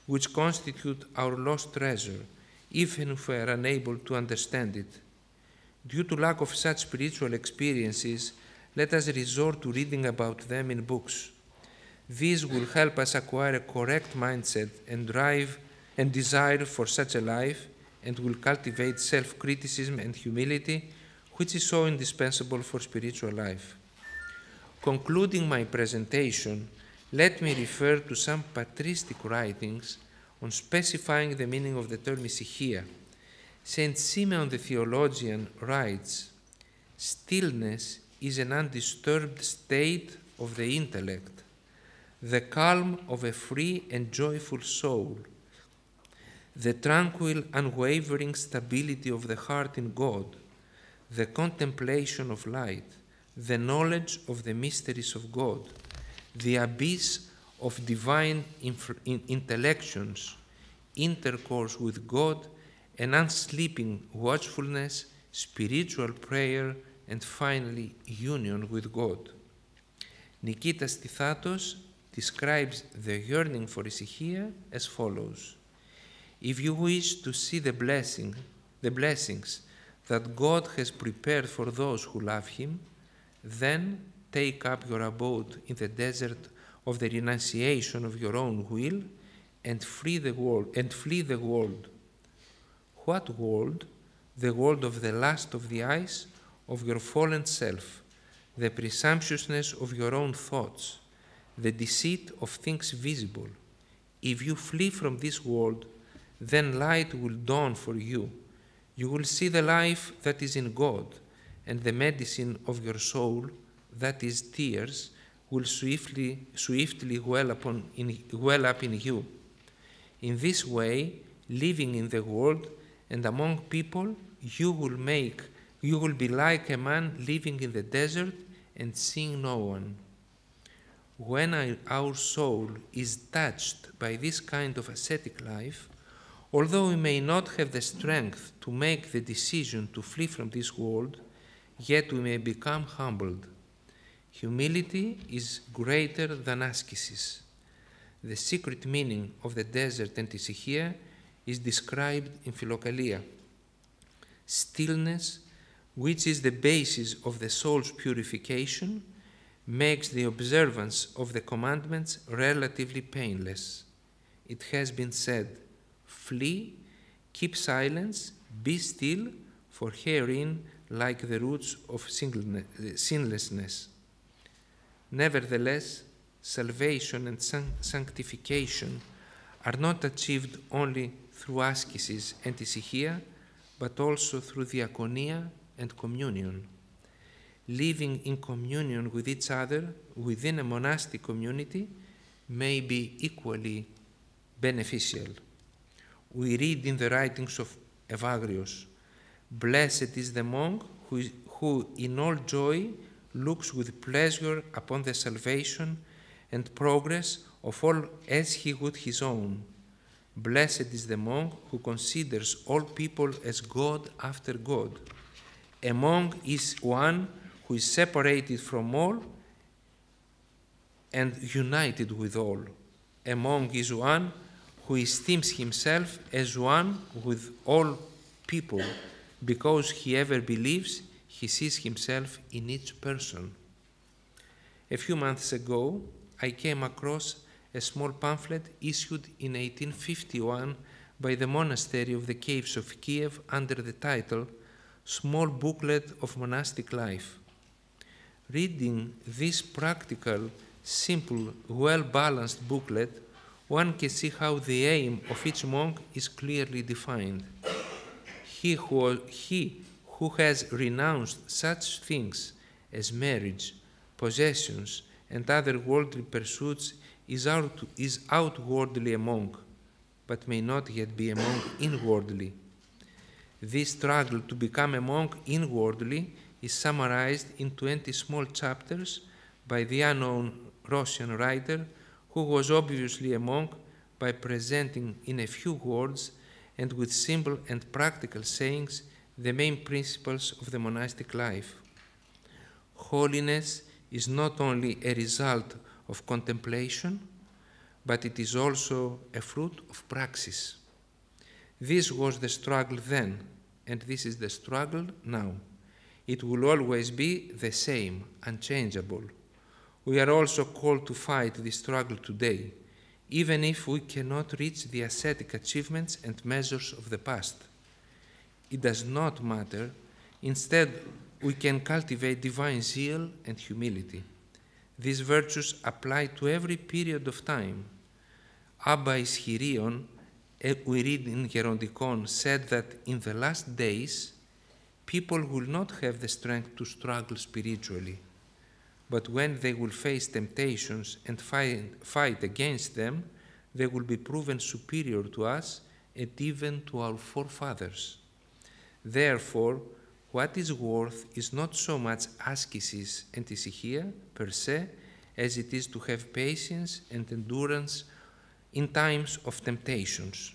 which constitute our lost treasure, even if we are unable to understand it. Due to lack of such spiritual experiences, let us resort to reading about them in books. These will help us acquire a correct mindset and drive and desire for such a life, and will cultivate self-criticism and humility, which is so indispensable for spiritual life. Concluding my presentation, let me refer to some patristic writings on specifying the meaning of the term Hesychia. Saint Simeon the theologian writes, "Stillness is an undisturbed state of the intellect, the calm of a free and joyful soul, the tranquil, unwavering stability of the heart in God, the contemplation of light, the knowledge of the mysteries of God, the abyss of divine intellections, intercourse with God, and unsleeping watchfulness, spiritual prayer, and finally union with God." Nikolaos-Cambridge describes the yearning for Hesychia as follows: "If you wish to see the blessings that God has prepared for those who love Him, then take up your abode in the desert of the renunciation of your own will and flee the world. What world? The world of the lust of the eyes of your fallen self, the presumptuousness of your own thoughts, the deceit of things visible. If you flee from this world, then light will dawn for you. You will see the life that is in God, and the medicine of your soul, that is tears, will swiftly well up in you. In this way, living in the world and among people, you will be like a man living in the desert and seeing no one. When our soul is touched by this kind of ascetic life, although we may not have the strength to make the decision to flee from this world, yet we may become humbled. Humility is greater than askesis. The secret meaning of the desert and Hesychia is described in Philokalia. Stillness, which is the basis of the soul's purification, makes the observance of the commandments relatively painless. It has been said, "Flee, keep silence, be still, for herein lie the roots of sinlessness." Nevertheless, salvation and sanctification are not achieved only through askesis and Hesychia, but also through diaconia and communion. Living in communion with each other within a monastic community may be equally beneficial. We read in the writings of Evagrios, "Blessed is the monk who in all joy looks with pleasure upon the salvation and progress of all as he would his own. Blessed is the monk who considers all people as God after God. A monk is one who is separated from all and united with all. A monk is one who esteems himself as one with all people, because he ever believes he sees himself in each person." A few months ago, I came across a small pamphlet issued in 1851 by the Monastery of the Caves of Kiev under the title "Small Booklet of Monastic Life." Reading this practical, simple, well-balanced booklet, one can see how the aim of each monk is clearly defined. He who has renounced such things as marriage, possessions, and other worldly pursuits is outwardly a monk, but may not yet be a monk inwardly. This struggle to become a monk inwardly is summarized in 20 small chapters by the unknown Russian writer, who was obviously a monk, by presenting in a few words and with simple and practical sayings the main principles of the monastic life. Holiness is not only a result of contemplation, but it is also a fruit of praxis. This was the struggle then, and this is the struggle now. It will always be the same, unchangeable. We are also called to fight this struggle today, even if we cannot reach the ascetic achievements and measures of the past. It does not matter. Instead, we can cultivate divine zeal and humility. These virtues apply to every period of time. Abba Ischirion, we read in Gerontikon, said that in the last days, people will not have the strength to struggle spiritually, but when they will face temptations and fight against them, they will be proven superior to us and even to our forefathers. Therefore, what is worth is not so much askesis and Hesychia per se, as it is to have patience and endurance in times of temptations.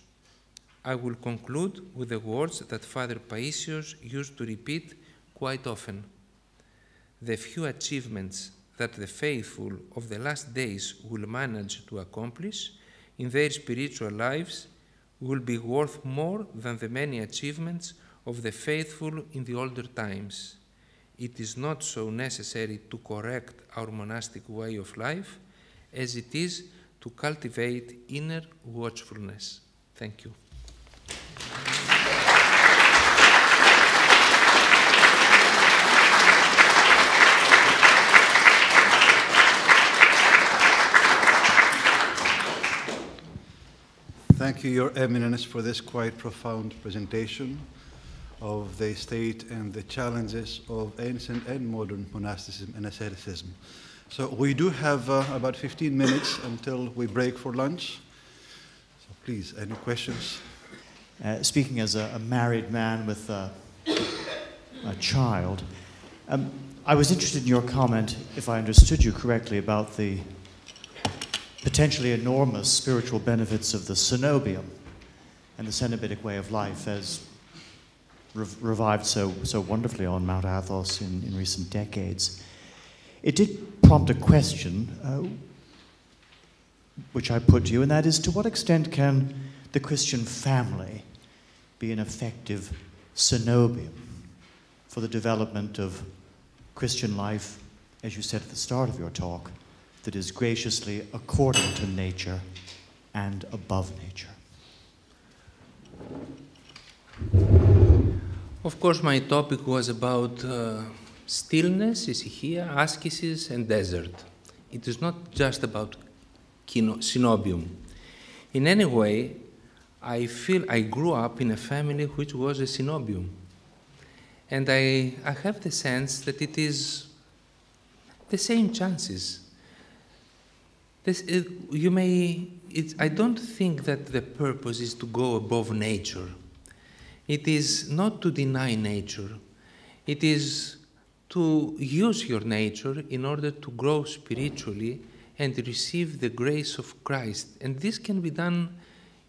I will conclude with the words that Father Paisios used to repeat quite often. The few achievements that the faithful of the last days will manage to accomplish in their spiritual lives will be worth more than the many achievements of the faithful in the older times. It is not so necessary to correct our monastic way of life as it is to cultivate inner watchfulness. Thank you. Thank you, Your Eminence, for this quite profound presentation of the state and the challenges of ancient and modern monasticism and asceticism. So we do have about 15 minutes until we break for lunch. So please, any questions? Speaking as a married man with a child, I was interested in your comment, if I understood you correctly, about the potentially enormous spiritual benefits of the cenobium and the cenobitic way of life as revived so wonderfully on Mount Athos in recent decades. It did prompt a question, which I put to you, and that is, to what extent can the Christian family be an effective cenobium? for the development of Christian life, as you said at the start of your talk, that is graciously according to nature and above nature? Of course, my topic was about stillness, Hesychia, Askesis, and desert. It is not just about synobium. In any way, I feel I grew up in a family which was a synobium. And I have the sense that it is the same chances. I don't think that the purpose is to go above nature. It is not to deny nature. It is to use your nature in order to grow spiritually and receive the grace of Christ. And this can be done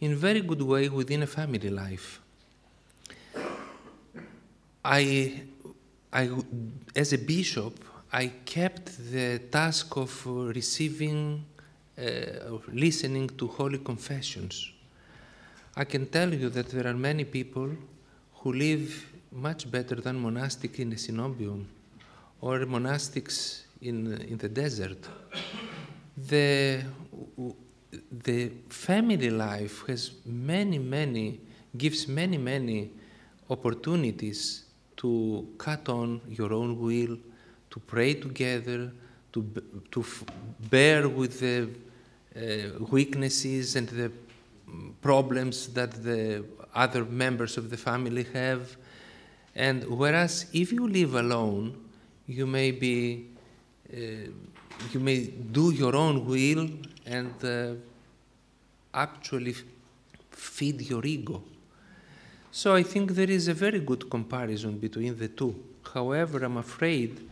in a very good way within a family life. As a bishop, I kept the task of receiving, listening to holy confessions. I can tell you that there are many people who live much better than monastic in a synobium or monastics in the desert. The family life has gives many opportunities to cut on your own will, to pray together, to bear with the weaknesses and the problems that the other members of the family have. And whereas if you live alone, you may do your own will and actually feed your ego. So I think there is a very good comparison between the two. However, I'm afraid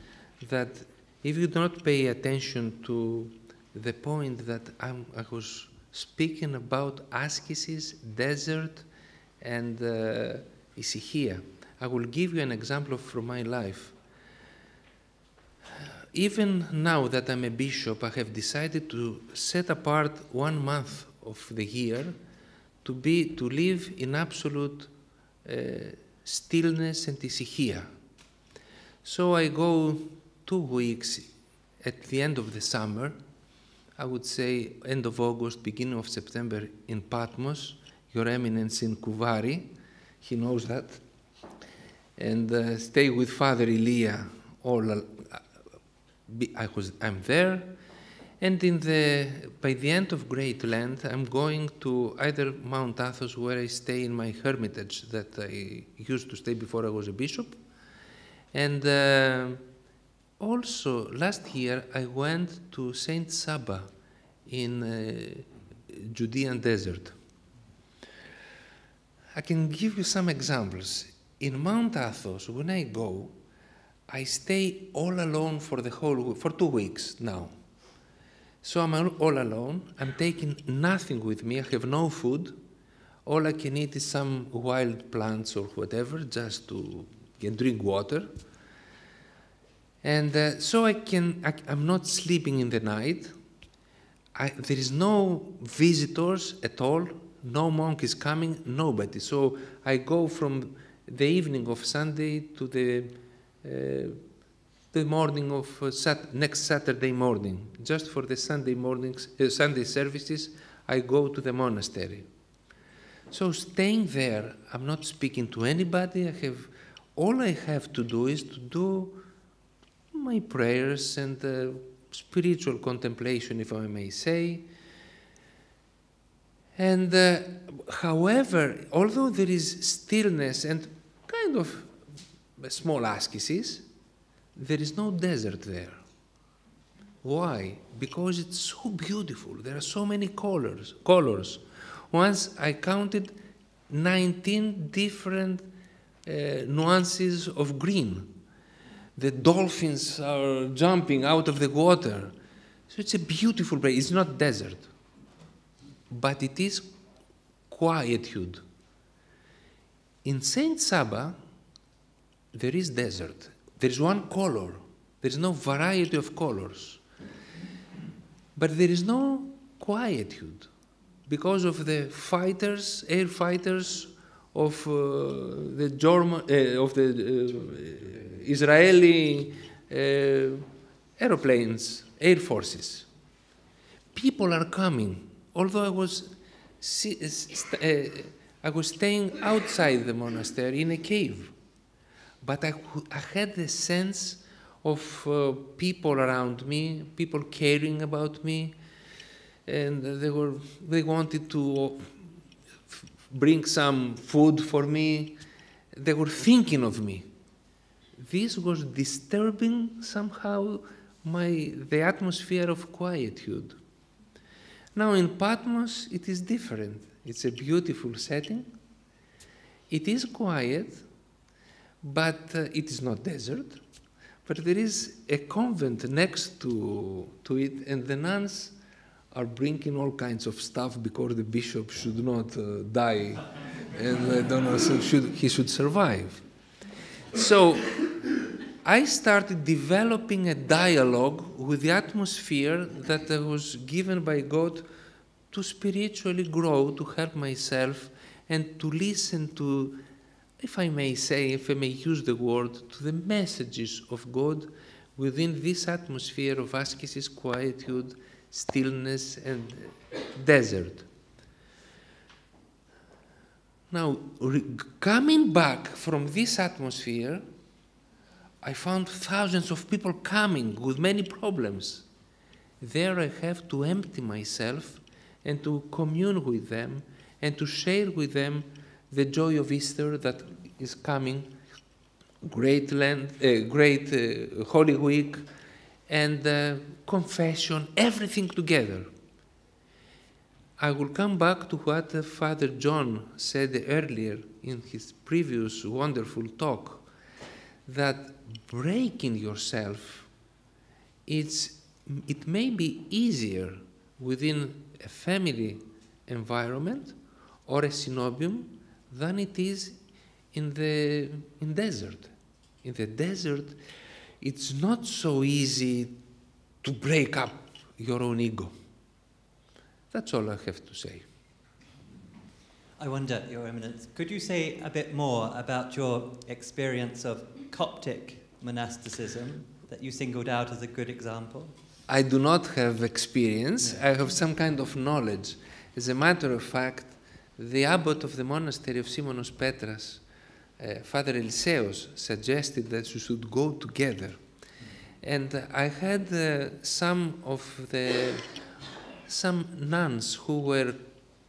that if you do not pay attention to the point that I was speaking about askesis, desert, and Hesychia, I will give you an example from my life. Even now that I'm a bishop, I have decided to set apart 1 month of the year to live in absolute stillness and Hesychia. So I go 2 weeks at the end of the summer, I would say end of August, beginning of September in Patmos, Your Eminence in Kouvari, he knows that, and stay with Father Ilia. I'm there, and by the end of Great Lent, I'm going to either Mount Athos, where I stay in my hermitage that I used to stay before I was a bishop, and also last year I went to Saint Saba in Judean desert. I can give you some examples. In Mount Athos, when I go, I stay all alone for 2 weeks now. So I'm all alone. I'm taking nothing with me. I have no food. All I can eat is some wild plants or whatever, just to drink water. And so I'm not sleeping in the night. There is no visitors at all. No monk is coming, nobody. So I go from the evening of Sunday to the morning of next Saturday morning. Just for the Sunday services, I go to the monastery. So staying there, I'm not speaking to anybody. All I have to do is to do my prayers and spiritual contemplation, if I may say. And however, although there is stillness and kind of a small askesis, there is no desert there. Why? Because it's so beautiful. There are so many colors. Once I counted 19 different nuances of green. The dolphins are jumping out of the water. So it's a beautiful place. It's not desert, but it is quietude. In Saint Saba, there is desert. There is one color. There is no variety of colors. But there is no quietude because of the fighters, air fighters of the Israeli aeroplanes, air forces. People are coming. Although I was staying outside the monastery in a cave, but I had the sense of people around me, people caring about me, and they wanted to bring some food for me. They were thinking of me. This was disturbing somehow the atmosphere of quietude. Now in Patmos it is different. It's a beautiful setting. It is quiet, but it is not desert. But there is a convent next to it, and the nuns are bringing all kinds of stuff because the bishop should not die, and I don't know, so he should survive. So I started developing a dialogue with the atmosphere that was given by God to spiritually grow, to help myself, and to listen to, if I may say, if I may use the word, to the messages of God within this atmosphere of ascesis, quietude, stillness, and desert. Now, coming back from this atmosphere, I found thousands of people coming with many problems. There I have to empty myself and to commune with them and to share with them the joy of Easter that is coming, great Holy Week, and confession, everything together. I will come back to what Father John said earlier in his previous wonderful talk, that breaking yourself, it may be easier within a family environment or a synobium than it is in desert. In the desert, it's not so easy to break up your own ego. That's all I have to say. I wonder, Your Eminence, could you say a bit more about your experience of Coptic monasticism that you singled out as a good example? I do not have experience. I have some kind of knowledge. As a matter of fact, the abbot of the monastery of Simonos Petras, Father Eliseos, suggested that we should go together. And I had some nuns who were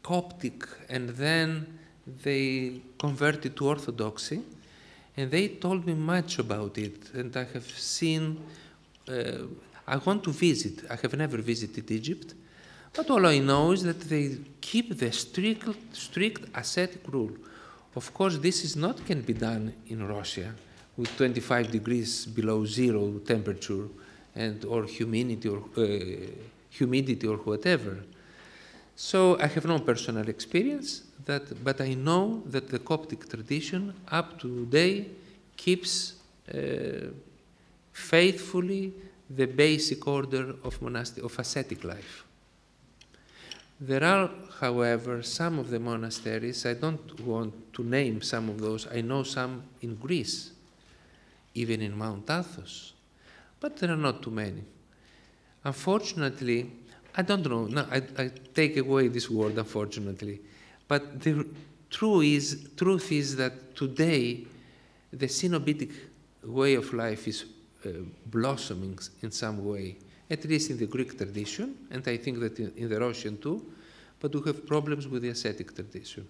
Coptic, and then they converted to Orthodoxy, and they told me much about it. And I have seen, I want to visit. I have never visited Egypt, but all I know is that they keep the strict ascetic rule. Of course, this can be done in Russia with 25 degrees below zero temperature or humidity or whatever. So I have no personal experience, but I know that the Coptic tradition up to today keeps faithfully the basic order of ascetic life. There are, however, some of the monasteries, I don't want to name some of those, I know some in Greece, even in Mount Athos, but there are not too many. Unfortunately, I don't know, no, I take away this word, unfortunately, but the truth is that today the Synobitic way of life is blossoming in some way, at least in the Greek tradition, and I think that in the Russian too, but we have problems with the ascetic tradition.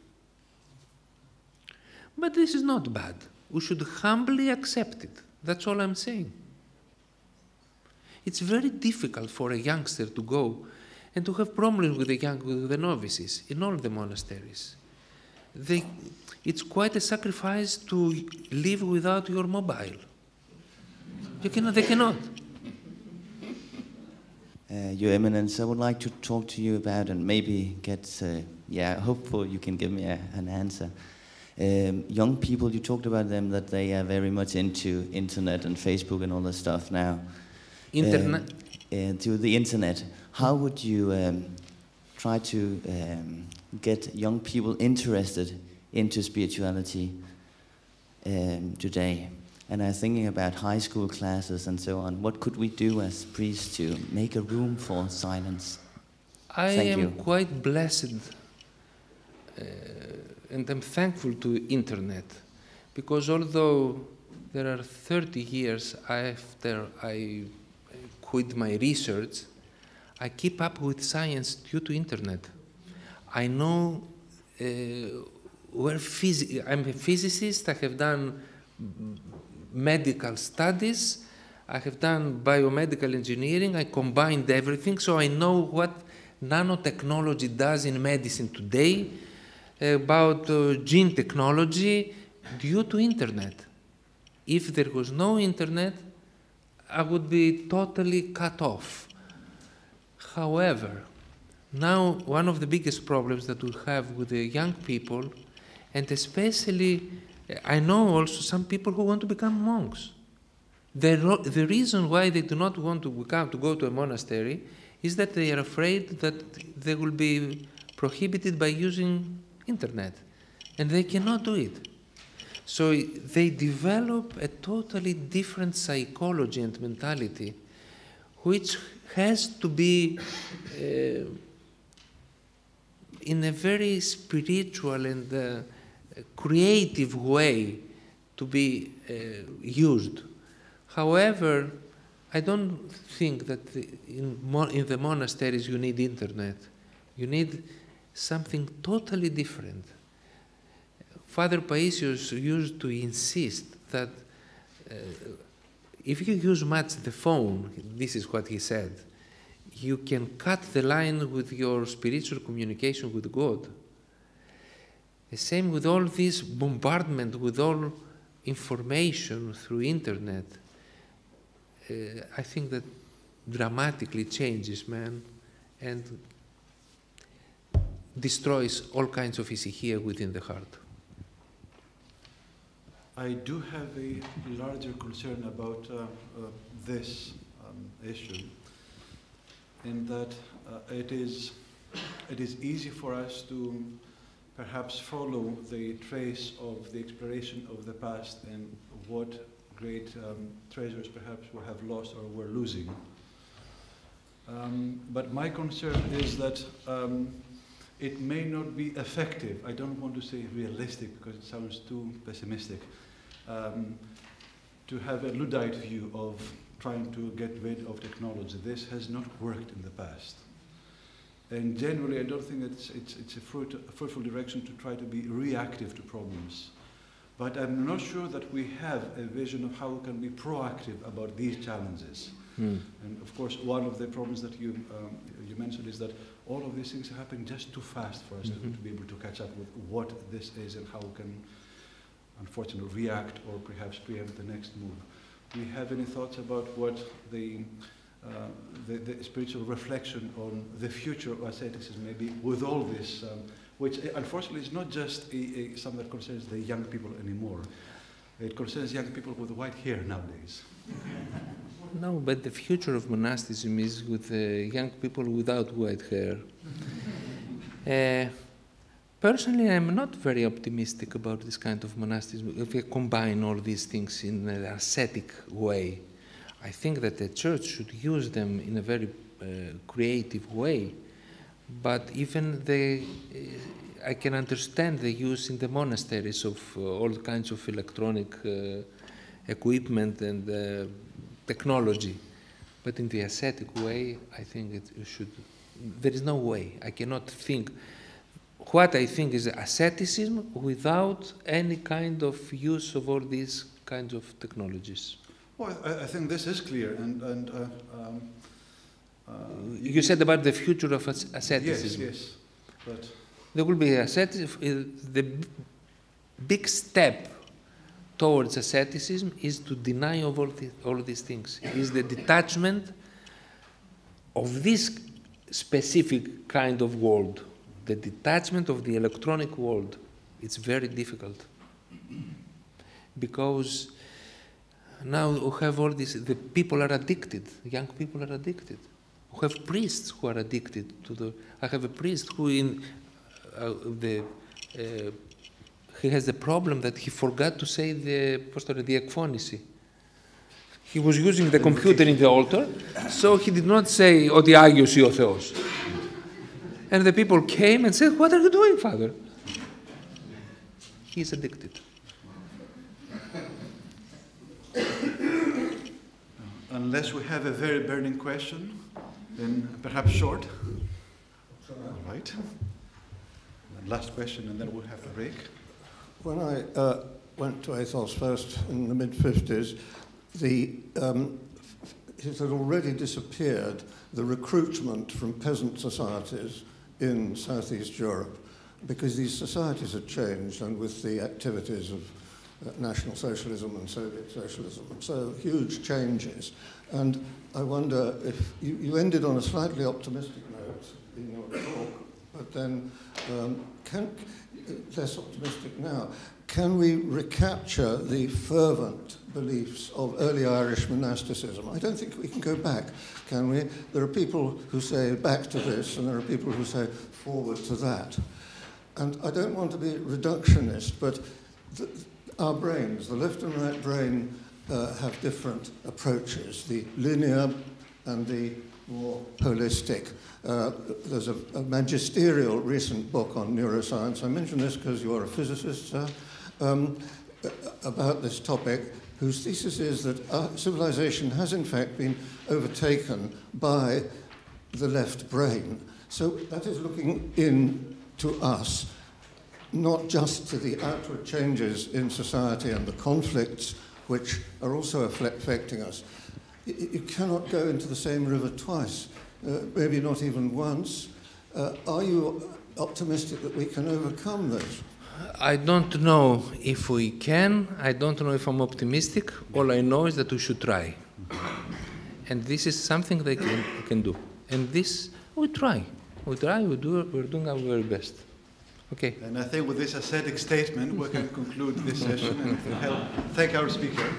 But this is not bad. We should humbly accept it. That's all I'm saying. It's very difficult for a youngster to go and to have problems with the novices in all the monasteries. It's quite a sacrifice to live without your mobile. They cannot. Your Eminence, I would like to talk to you about and maybe get, hopefully you can give me an answer. Young people, you talked about them, that they are very much into internet and Facebook and all that stuff now. Internet? To the internet. How would you try to get young people interested into spirituality today. And I'm thinking about high school classes and so on. What could we do as priests to make a room for silence? I Thank am you. quite blessed and I'm thankful to internet, because although there are 30 years after I quit my research, I keep up with science due to internet. I know I'm a physicist, I have done medical studies, I have done biomedical engineering, I combined everything, so I know what nanotechnology does in medicine today, about gene technology, due to internet. If there was no internet, I would be totally cut off. However, now one of the biggest problems that we have with the young people, and especially, I know also some people who want to become monks. The reason why they do not want to go to a monastery is that they are afraid that they will be prohibited by using internet, and they cannot do it. So they develop a totally different psychology and mentality, which has to be in a very spiritual and creative way to be used. However, I don't think that in the monasteries you need internet. You need something totally different. Father Paisios used to insist that if you use much the phone, this is what he said, you can cut the line with your spiritual communication with God. The same with all this bombardment with all information through internet. I think that dramatically changes man and destroys all kinds of Hesychia within the heart. I do have a larger concern about this issue, in that it is easy for us to perhaps follow the trace of the exploration of the past and what great treasures perhaps we have lost or we're losing. But my concern is that it may not be effective. I don't want to say realistic because it sounds too pessimistic. To have a Luddite view of trying to get rid of technology. This has not worked in the past. And generally, I don't think it's a fruitful direction to try to be reactive to problems. But I'm not sure that we have a vision of how we can be proactive about these challenges. And of course, one of the problems that you mentioned is that all of these things are happening just too fast for us to be able to catch up with what this is and how we can, unfortunately, react or perhaps preempt the next move. Do you have any thoughts about what the spiritual reflection on the future of asceticism maybe with all this, which unfortunately is not just something that concerns the young people anymore. It concerns young people with white hair nowadays. No, but the future of monasticism is with young people without white hair. Personally, I'm not very optimistic about this kind of monasticism. If we combine all these things in an ascetic way, I think that the church should use them in a very creative way. But even I can understand the use in the monasteries of all kinds of electronic equipment and technology. But in the ascetic way, I think it should. There is no way. I cannot think. What I think is asceticism without any kind of use of all these kinds of technologies. Well, I think this is clear. You said about the future of asceticism. Yes. But there will be asceticism. The big step towards asceticism is to deny of all these things. It is the detachment of this specific kind of world. The detachment of the electronic world. It's very difficult. Because now we have all this, the people are addicted, young people are addicted. We have priests who are addicted to I have a priest who in the he has the problem that he forgot to say the εκφώνηση. He was using the computer in the altar, so he did not say ότι Άγιος ή ο Θεός. And the people came and said, what are you doing, Father? He is addicted. Unless we have a very burning question, then perhaps short. All right. And last question, and then we'll have to break. When I went to Athos first in the mid-50s, it had already disappeared, the recruitment from peasant societies in Southeast Europe, because these societies had changed, and with the activities of National Socialism and Soviet Socialism, so huge changes. And I wonder if you ended on a slightly optimistic note in your talk, but then less optimistic now. Can we recapture the fervent beliefs of early Irish monasticism? I don't think we can go back, can we? There are people who say back to this, and there are people who say forward to that. And I don't want to be reductionist, but our brains, the left and right brain, have different approaches, the linear and the more holistic. There's a magisterial recent book on neuroscience. I mention this because you're a physicist, sir, about this topic, whose thesis is that our civilization has in fact been overtaken by the left brain. So that is looking in to us, not just to the outward changes in society and the conflicts which are also affecting us. You cannot go into the same river twice, maybe not even once. Are you optimistic that we can overcome this? I don't know if we can. I don't know if I'm optimistic. All I know is that we should try. And this is something that we can do. And this, we try. We try, we're doing our very best. Okay. And I think with this ascetic statement, we can conclude this session and thank our speaker.